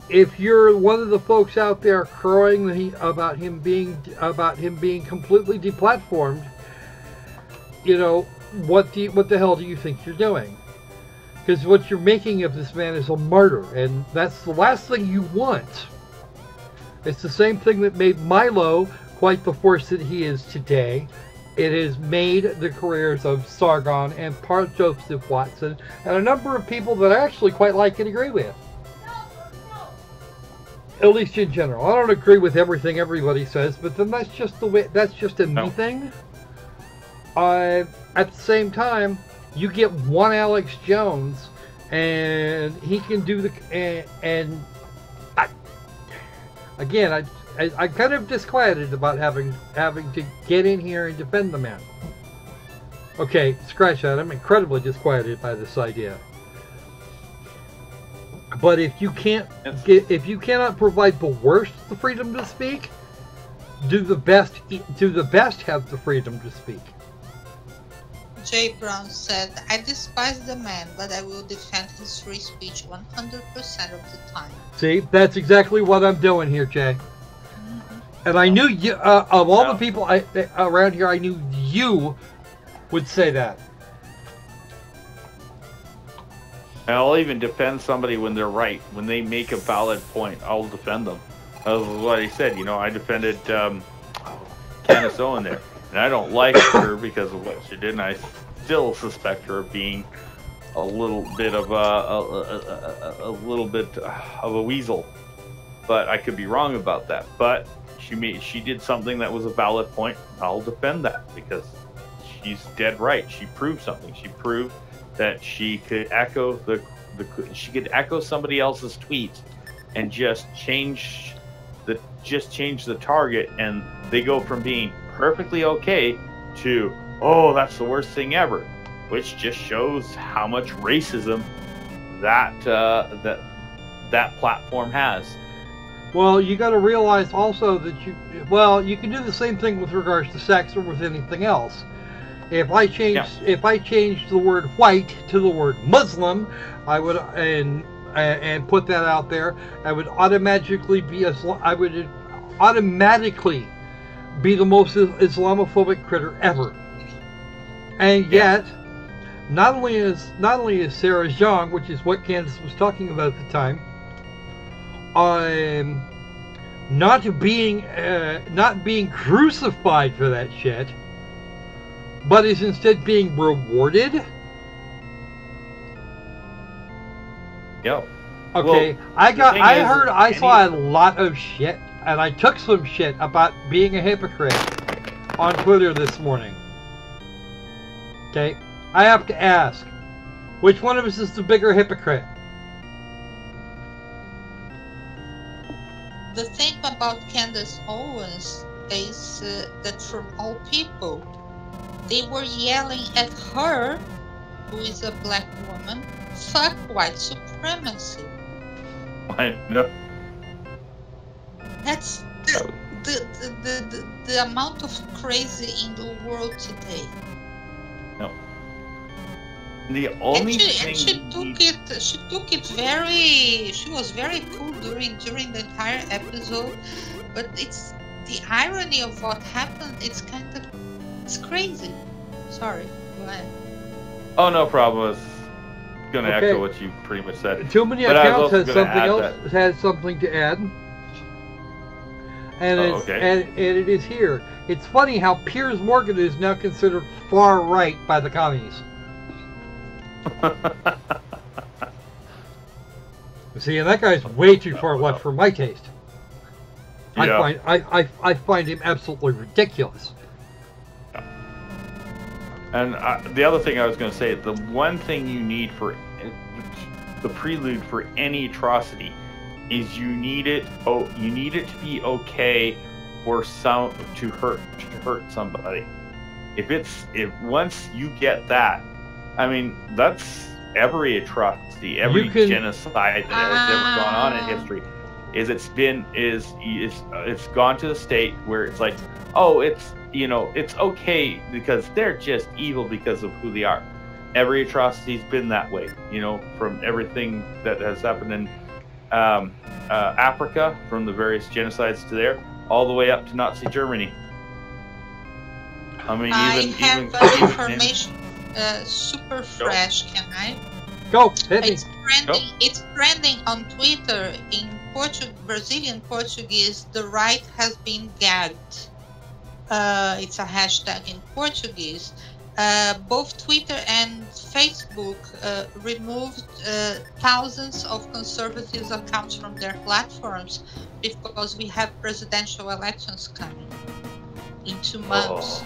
if you're one of the folks out there crowing about him being completely deplatformed, you know, what the hell do you think you're doing? Because what you're making of this man is a martyr, and that's the last thing you want. It's the same thing that made Milo quite the force that he is today. It has made the careers of Sargon and Joseph Watson and a number of people that I actually quite like and agree with. At least in general. I don't agree with everything everybody says, but then that's just the way. That's just a me thing. At the same time, you get one Alex Jones, and he can do the again. I'm kind of disquieted about having to get in here and defend the man. Okay, scratch that. I'm incredibly disquieted by this idea. But if you cannot provide the worst the freedom to speak, do the best have the freedom to speak. Jay Brown said, I despise the man, but I will defend his free speech 100% of the time. See, that's exactly what I'm doing here, Jay. And I knew you, of all the people around here, I knew you would say that. I'll even defend somebody when they're right. When they make a valid point, I'll defend them. That was what I said. You know, I defended Candace Owen there. And I don't like her because of what she did, and I still suspect her of being a little bit of a weasel. But I could be wrong about that. But she did something that was a valid point. I'll defend that because she's dead right. She proved something. She proved that she could echo somebody else's tweets and just change the target, and they go from being perfectly okay to, oh, that's the worst thing ever, which just shows how much racism that platform has. Well, you got to realize also that you can do the same thing with regards to sex or with anything else. If I changed the word white to the word Muslim, I would and put that out there, I would automatically automatically be the most Islamophobic critter ever. And yet, not only is Sarah Zhang, which is what Candace was talking about at the time, not being crucified for that shit, but is instead being rewarded. Yep. Okay, Well, I saw a lot of shit, and I took some shit about being a hypocrite on Twitter this morning. Okay, I have to ask, which one of us is the bigger hypocrite? The thing about Candace Owens is that from all people, they were yelling at her, who is a black woman, fuck white supremacy. I know. That's the amount of crazy in the world today. No. The only and she took it very. She was very cool during the entire episode, but it's the irony of what happened. It's crazy. Sorry, go ahead. Oh, no problem. I was going to echo what you pretty much said. Too Many But I was Accounts also has gonna something add else. that- Has something to add. And and it is here. It's funny how Piers Morgan is now considered far right by the commies. See, and that guy's way too far left for my taste. Yeah. I find him absolutely ridiculous. And the other thing I was going to say, the one thing you need for the prelude for any atrocity is you need it to be okay for to hurt somebody. If once you get that, I mean, that's every atrocity, every genocide that has ever gone on in history. It's gone to the state where it's like, oh, it's okay because they're just evil because of who they are. Every atrocity's been that way, from everything that has happened in Africa, from the various genocides to there, all the way up to Nazi Germany. I mean, I have information super fresh. Can I? Go, hit me. It's trending on Twitter in Brazilian Portuguese. The right has been gagged. It's a hashtag in Portuguese. Both Twitter and Facebook removed thousands of conservatives' accounts from their platforms because we have presidential elections coming in 2 months.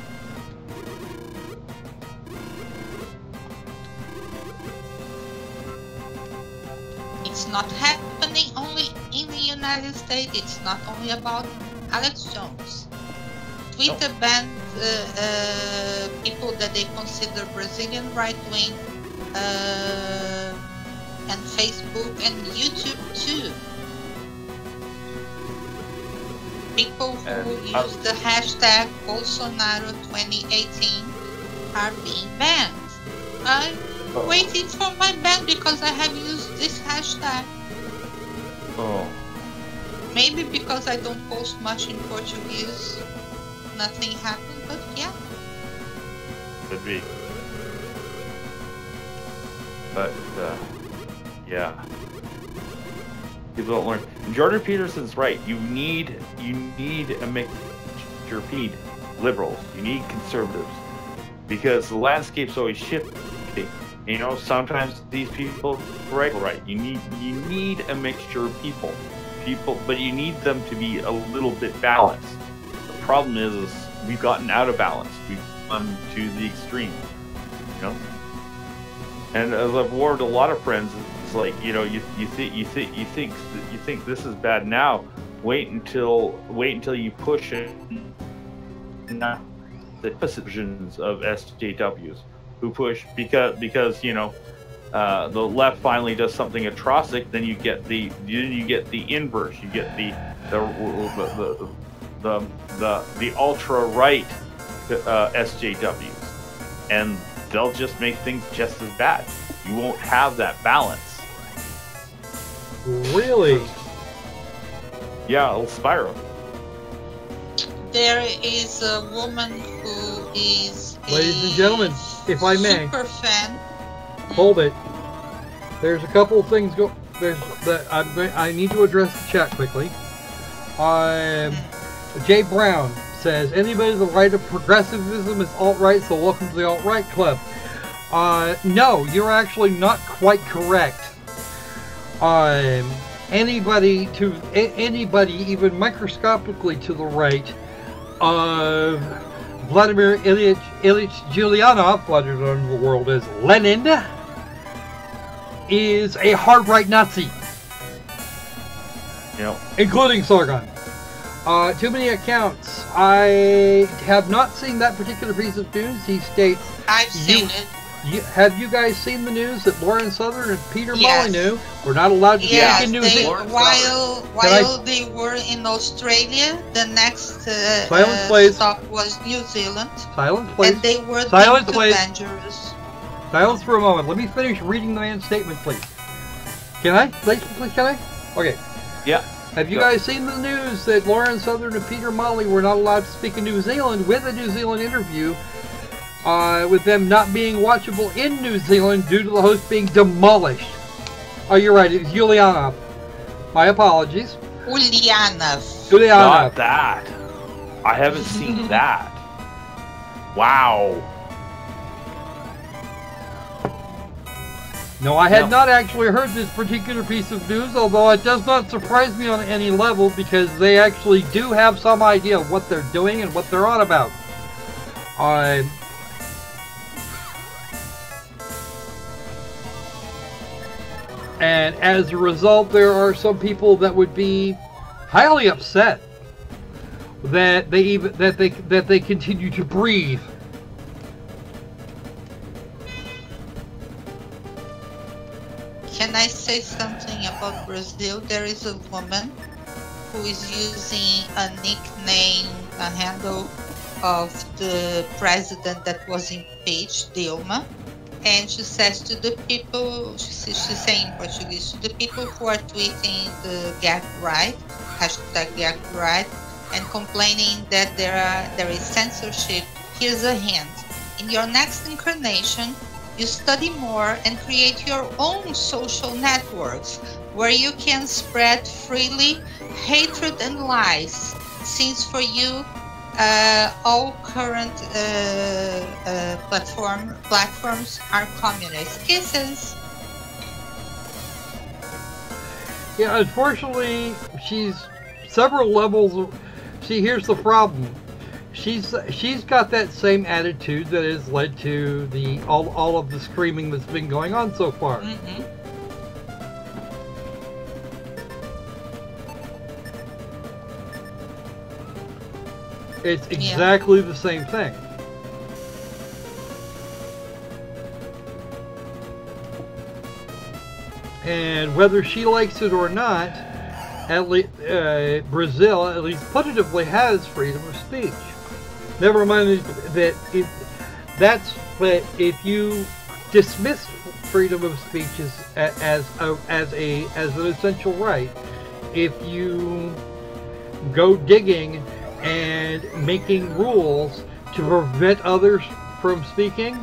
It's not happening only in the United States. It's not only about Alex Jones. Twitter banned people that they consider Brazilian right-wing, and Facebook and YouTube too. People who use the hashtag Bolsonaro 2018 are being banned. I'm waiting for my ban because I have used this hashtag. Maybe because I don't post much in Portuguese. Nothing happened, but yeah. Could be. But, yeah. People don't learn. Jordan Peterson's right. You need a mixture. You need liberals. You need conservatives. Because the landscape's always shifting. Sometimes these people right. You need a mixture of people, but you need them to be a little bit balanced. The problem is we've gotten out of balance. We've gone to the extreme, And as I've warned a lot of friends, it's like you think this is bad now. Wait until you push it. Not the versions of SJWs who push because the left finally does something atrocious. Then you get the inverse. You get the ultra right SJWs, and they'll just make things just as bad. You won't have that balance. Really? Yeah, it'll spiral. there is a woman who is Ladies and gentlemen, if I may. Super fan. Hold it. There's a couple of things I need to address the chat quickly. Jay Brown says, anybody to the right of progressivism is alt-right, so welcome to the alt-right club. No, you're actually not quite correct. Anybody even microscopically to the right of Vladimir Ilyich Ulyanov, better known in the world as Lenin, is a hard right Nazi. Yep. Including Sargon. Too many accounts. I have not seen that particular piece of news. He states, I've seen it. Have you guys seen the news that Lauren Southern and Peter Yes. Molyneux were not allowed to Yes, speak in New Zealand? while they were in Australia, the next Silence, please. stop was New Zealand. Silence, please. And they were Silence, deemed please. dangerous. Silence for a moment. Let me finish reading the man's statement, please. Can I? Please, can I? Okay. Yeah. Have you guys seen the news that Lauren Southern and Peter Molly were not allowed to speak in New Zealand with a New Zealand interview, with them not being watchable in New Zealand due to the host being demolished? Oh, you're right. It was Ulyanov. My apologies. Ulyanov. Ulyanov. Not that. I haven't seen that. Wow. No, I had not actually heard this particular piece of news, although it does not surprise me on any level because they actually do have some idea of what they're doing and what they're on about. And as a result, there are some people that would be highly upset that they continue to breathe. Can I say something about Brazil? There is a woman who is using a nickname, a handle of the president that was impeached, Dilma. And she says to the people, she's saying in Portuguese, to the people who are tweeting the get right, hashtag get right, and complaining that there is censorship, here's a hint. In your next incarnation, you study more and create your own social networks where you can spread freely hatred and lies, since for you all current platforms are communist. Kisses. Yeah, unfortunately, she's several levels. See, here's the problem. She's got that same attitude that has led to the all of the screaming that's been going on so far. Mm-hmm. It's exactly the same thing. And whether she likes it or not, at least Brazil, at least putatively, has freedom of speech. Never mind that if you dismiss freedom of speech as an essential right, if you go digging and making rules to prevent others from speaking,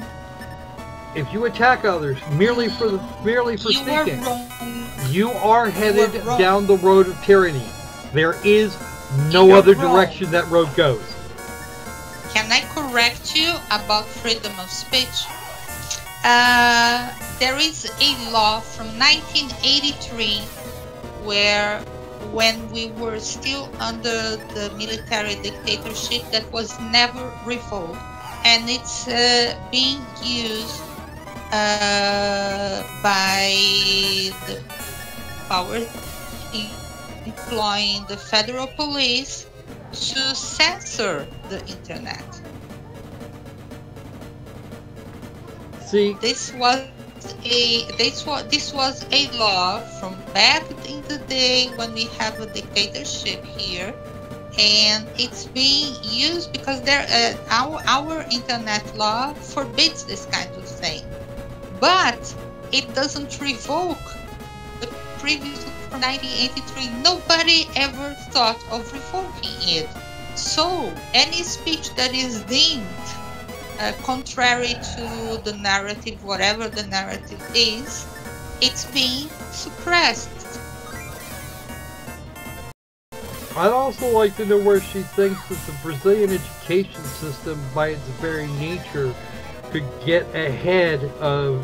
if you attack others merely for speaking, you are headed down the road of tyranny. There is no other direction that road goes. Can I correct you about freedom of speech? There is a law from 1983 where, when we were still under the military dictatorship, that was never revoked, and it's being used by the power employing the federal police to censor the internet. See, this was a law from back in the day when we have a dictatorship here, and it's being used because our internet law forbids this kind of thing, but it doesn't revoke the previous from 1983. Nobody ever thought of revoking it. So any speech that is deemed contrary to the narrative, whatever the narrative is, it's being suppressed. I'd also like to know where she thinks that the Brazilian education system, by its very nature, could get ahead of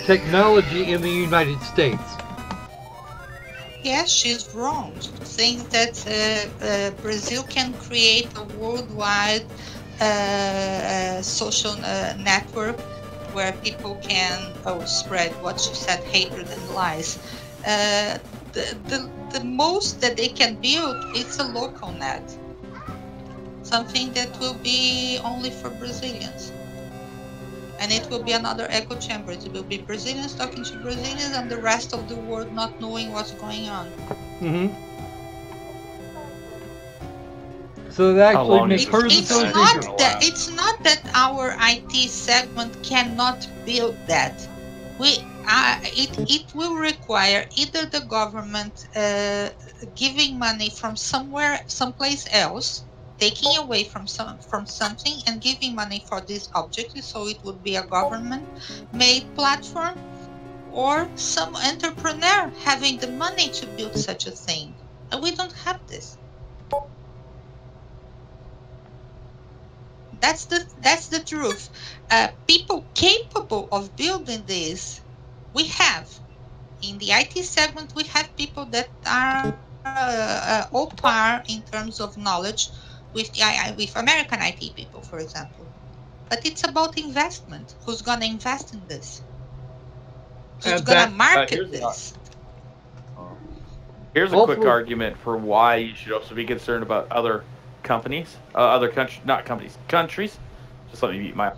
technology in the United States. Yes, she's wrong. She thinks that Brazil can create a worldwide social network where people can spread what she said, hatred and lies. The most that they can build is a local net, something that will be only for Brazilians, and it will be another echo chamber. It will be Brazilians talking to Brazilians and the rest of the world not knowing what's going on. Mm-hmm. So that actually makes her the It's not that our IT segment cannot build that. It will require either the government giving money from someplace else, taking away from something and giving money for this objective, so it would be a government-made platform, or some entrepreneur having the money to build such a thing. And we don't have this. That's the truth. People capable of building this, we have. In the IT segment, we have people that are on par in terms of knowledge with American IT people, for example. But it's about investment. Who's gonna invest in this? Who's gonna market this? Here's a quick argument for why you should also be concerned about other companies, countries. Just let me beat my.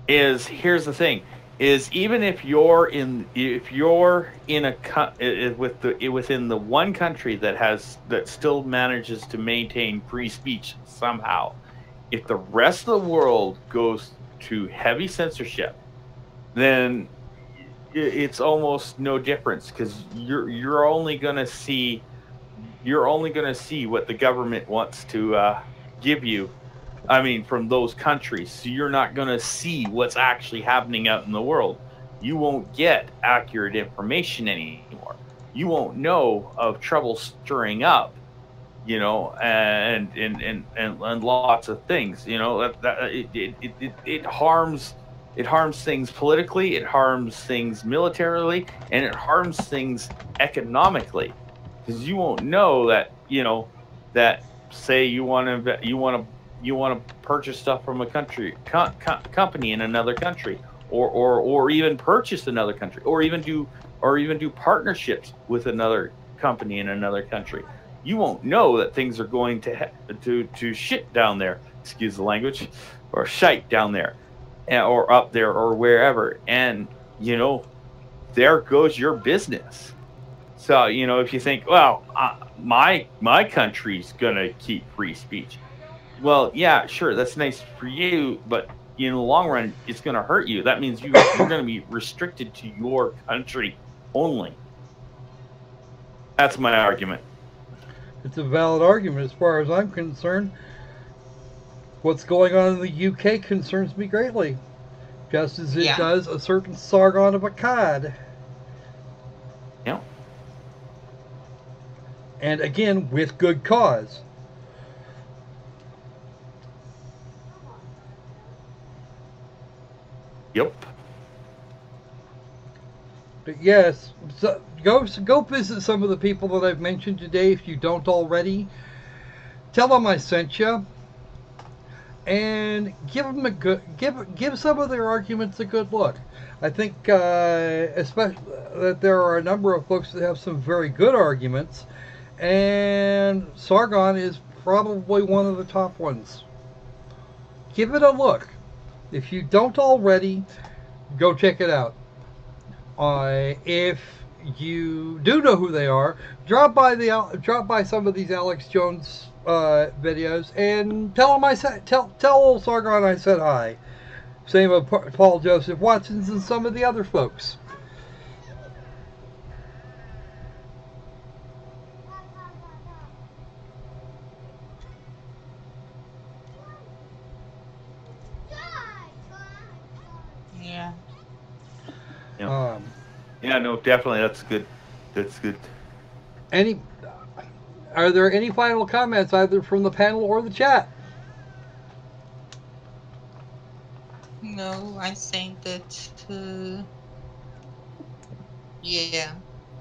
Here's the thing: even if you're in within the one country that still manages to maintain free speech somehow, if the rest of the world goes to heavy censorship, then it's almost no difference, because you're only gonna see what the government wants to give you. I mean, from those countries. So you're not gonna see what's actually happening out in the world. You won't get accurate information anymore. You won't know of trouble stirring up, and lots of things. It harms. It harms things politically, it harms things militarily, and it harms things economically, because you won't know that that say you want to purchase stuff from a company in another country, or even purchase another country, or even do partnerships with another company in another country. You won't know that things are going to shit down there. Excuse the language, or shite down there. Or up there, or wherever, and there goes your business. So if you think, well, my country's gonna keep free speech, well, yeah, sure, that's nice for you, but in the long run, it's gonna hurt you. That means you're gonna be restricted to your country only. That's my argument. It's a valid argument as far as I'm concerned. What's going on in the UK concerns me greatly, just as it does a certain Sargon of Akkad. Yeah. And again, with good cause. Yep. But yes, so go visit some of the people that I've mentioned today if you don't already. Tell them I sent you. And give them give some of their arguments a good look. I think especially that there are a number of folks that have some very good arguments, and Sargon is probably one of the top ones. Give it a look. If you don't already, go check it out. If you do know who they are, drop by some of these Alex Jones videos and tell him tell old Sargon I said hi. Same with Paul Joseph Watson's and some of the other folks. Yeah, no, definitely. That's good. That's good. Are there any final comments either from the panel or the chat? No, I think that yeah,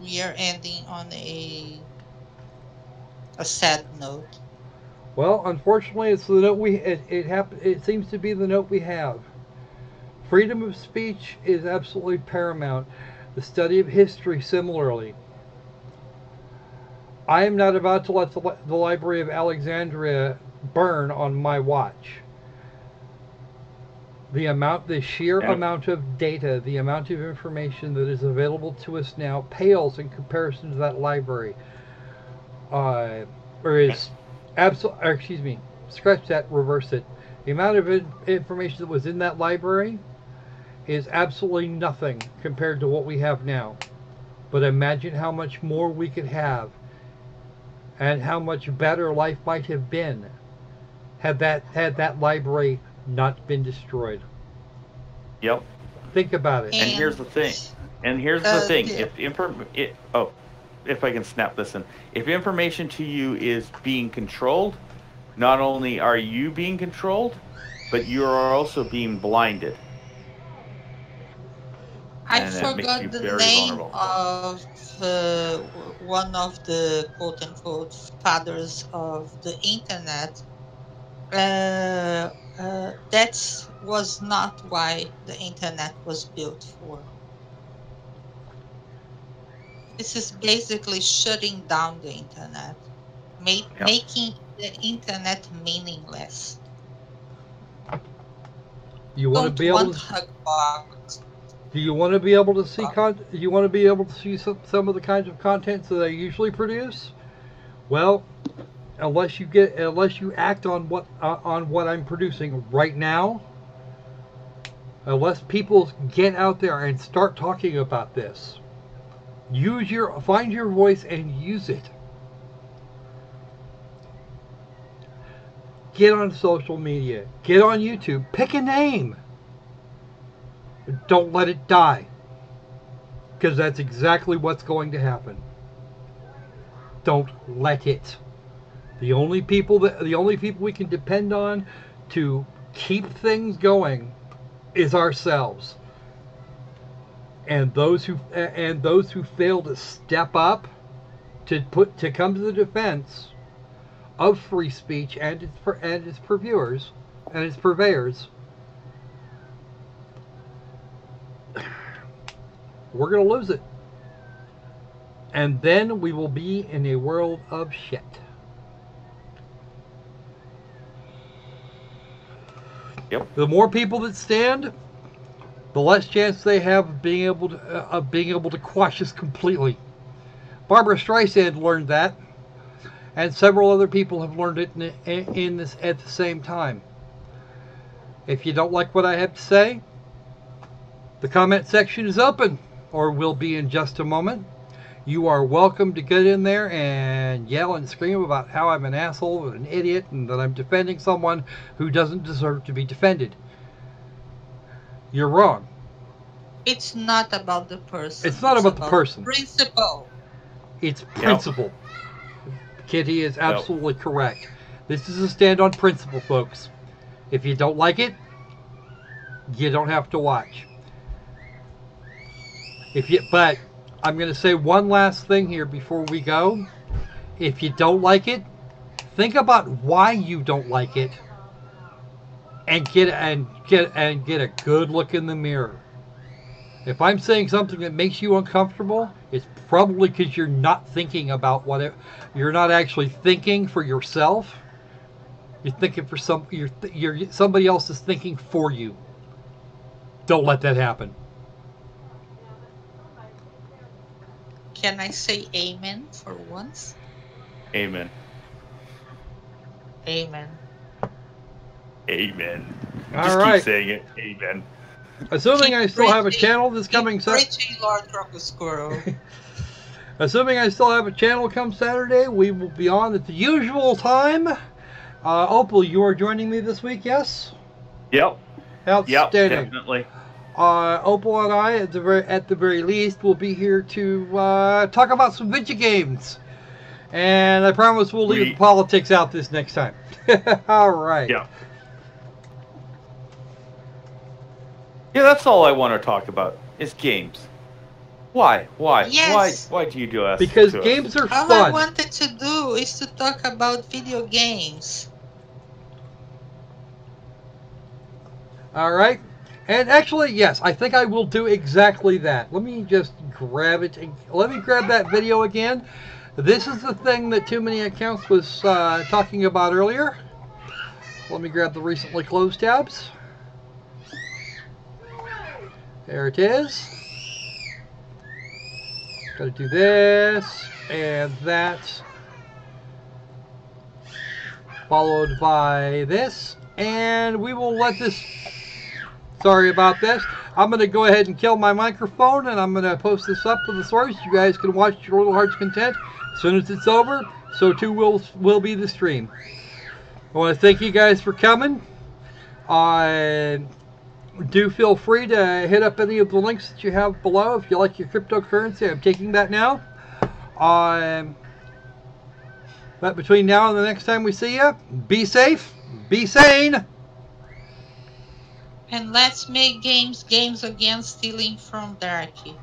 we are ending on a sad note. Well, unfortunately, it's the note it seems to be the note we have. Freedom of speech is absolutely paramount. The study of history, similarly. I am not about to let the Library of Alexandria burn on my watch. The sheer amount of data, the amount of information that is available to us now pales in comparison to that library. Scratch that, reverse it. The amount of information that was in that library is absolutely nothing compared to what we have now. But imagine how much more we could have, and how much better life might have been had that library not been destroyed. Yep. Think about it. And here's the thing. If I can snap this in. If information to you is being controlled, not only are you being controlled, but you are also being blinded. I forgot the name of one of the quote-unquote fathers of the internet. That was not why the internet was built for. This is basically shutting down the internet, making the internet meaningless. You want to be able to Do you want to be able to see you want to be able to see some of the kinds of contents that I usually produce? Well, unless you act on what I'm producing right now, unless people get out there and start talking about this, find your voice and use it. Get on social media, get on YouTube, pick a name. Don't let it die, because that's exactly what's going to happen. Don't let it. The only people we can depend on to keep things going is ourselves. And those who fail to step up to come to the defense of free speech and its purveyors, we're going to lose it. And then we will be in a world of shit. Yep. The more people that stand, the less chance they have of being able to quash us completely. Barbara Streisand learned that, and several other people have learned it in this at the same time. If you don't like what I have to say, the comment section is open, or will be in just a moment. You are welcome to get in there and yell and scream about how I'm an asshole and an idiot and that I'm defending someone who doesn't deserve to be defended. You're wrong. It's not about the person. It's not about the person. Principle. It's principle. Yep. Kitty is absolutely correct. This is a stand on principle, folks. If you don't like it, you don't have to watch. But I'm going to say one last thing here before we go. If you don't like it, think about why you don't like it, and get a good look in the mirror. If I'm saying something that makes you uncomfortable, it's probably because you're not thinking about you're not actually thinking for yourself. You're thinking for somebody else is thinking for you. Don't let that happen. Can I say amen for once? Amen. Amen. Amen. All right. Keep saying it. Amen. Assuming I still have a channel this coming Saturday. Lord Crocus Squirrel. Assuming I still have a channel come Saturday, we will be on at the usual time. Opal, you are joining me this week, yes? Yep. Outstanding. Yep, definitely. Opal and I, at the very least, will be here to talk about some video games. And I promise we'll leave the politics out this next time. All right. Yeah. Yeah, that's all I want to talk about is games. Why? Yes. Why do you do that? Because games are All fun. I wanted to do is to talk about video games. All right. And actually, yes, I think I will do exactly that. Let me just grab it. Let me grab that video again. This is the thing that Too Many Accounts was talking about earlier. Let me grab the recently closed tabs. There it is. Got to do this and that. Followed by this. And we will let this... Sorry about this. I'm going to go ahead and kill my microphone, and I'm going to post this up to the source. You guys can watch your little heart's content. As soon as it's over, so too will be the stream. I want to thank you guys for coming. Do feel free to hit up any of the links that you have below if you like your cryptocurrency. I'm taking that now. But between now and the next time we see you, be safe, be sane. And let's make games against stealing from Darky.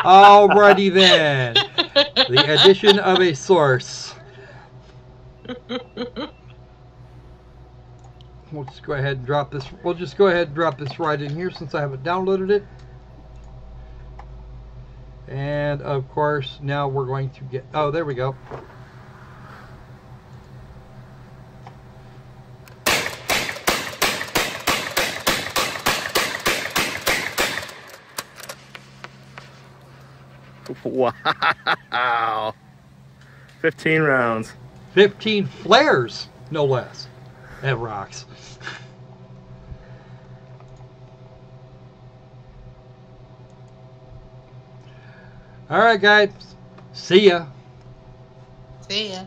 Alrighty then. The addition of a source. We'll just go ahead and drop this. We'll just go ahead and drop this right in here since I haven't downloaded it. And of course, now we're going to get. Oh, there we go. Wow. 15 rounds. 15 flares, no less. That rocks. All right, guys. See ya. See ya.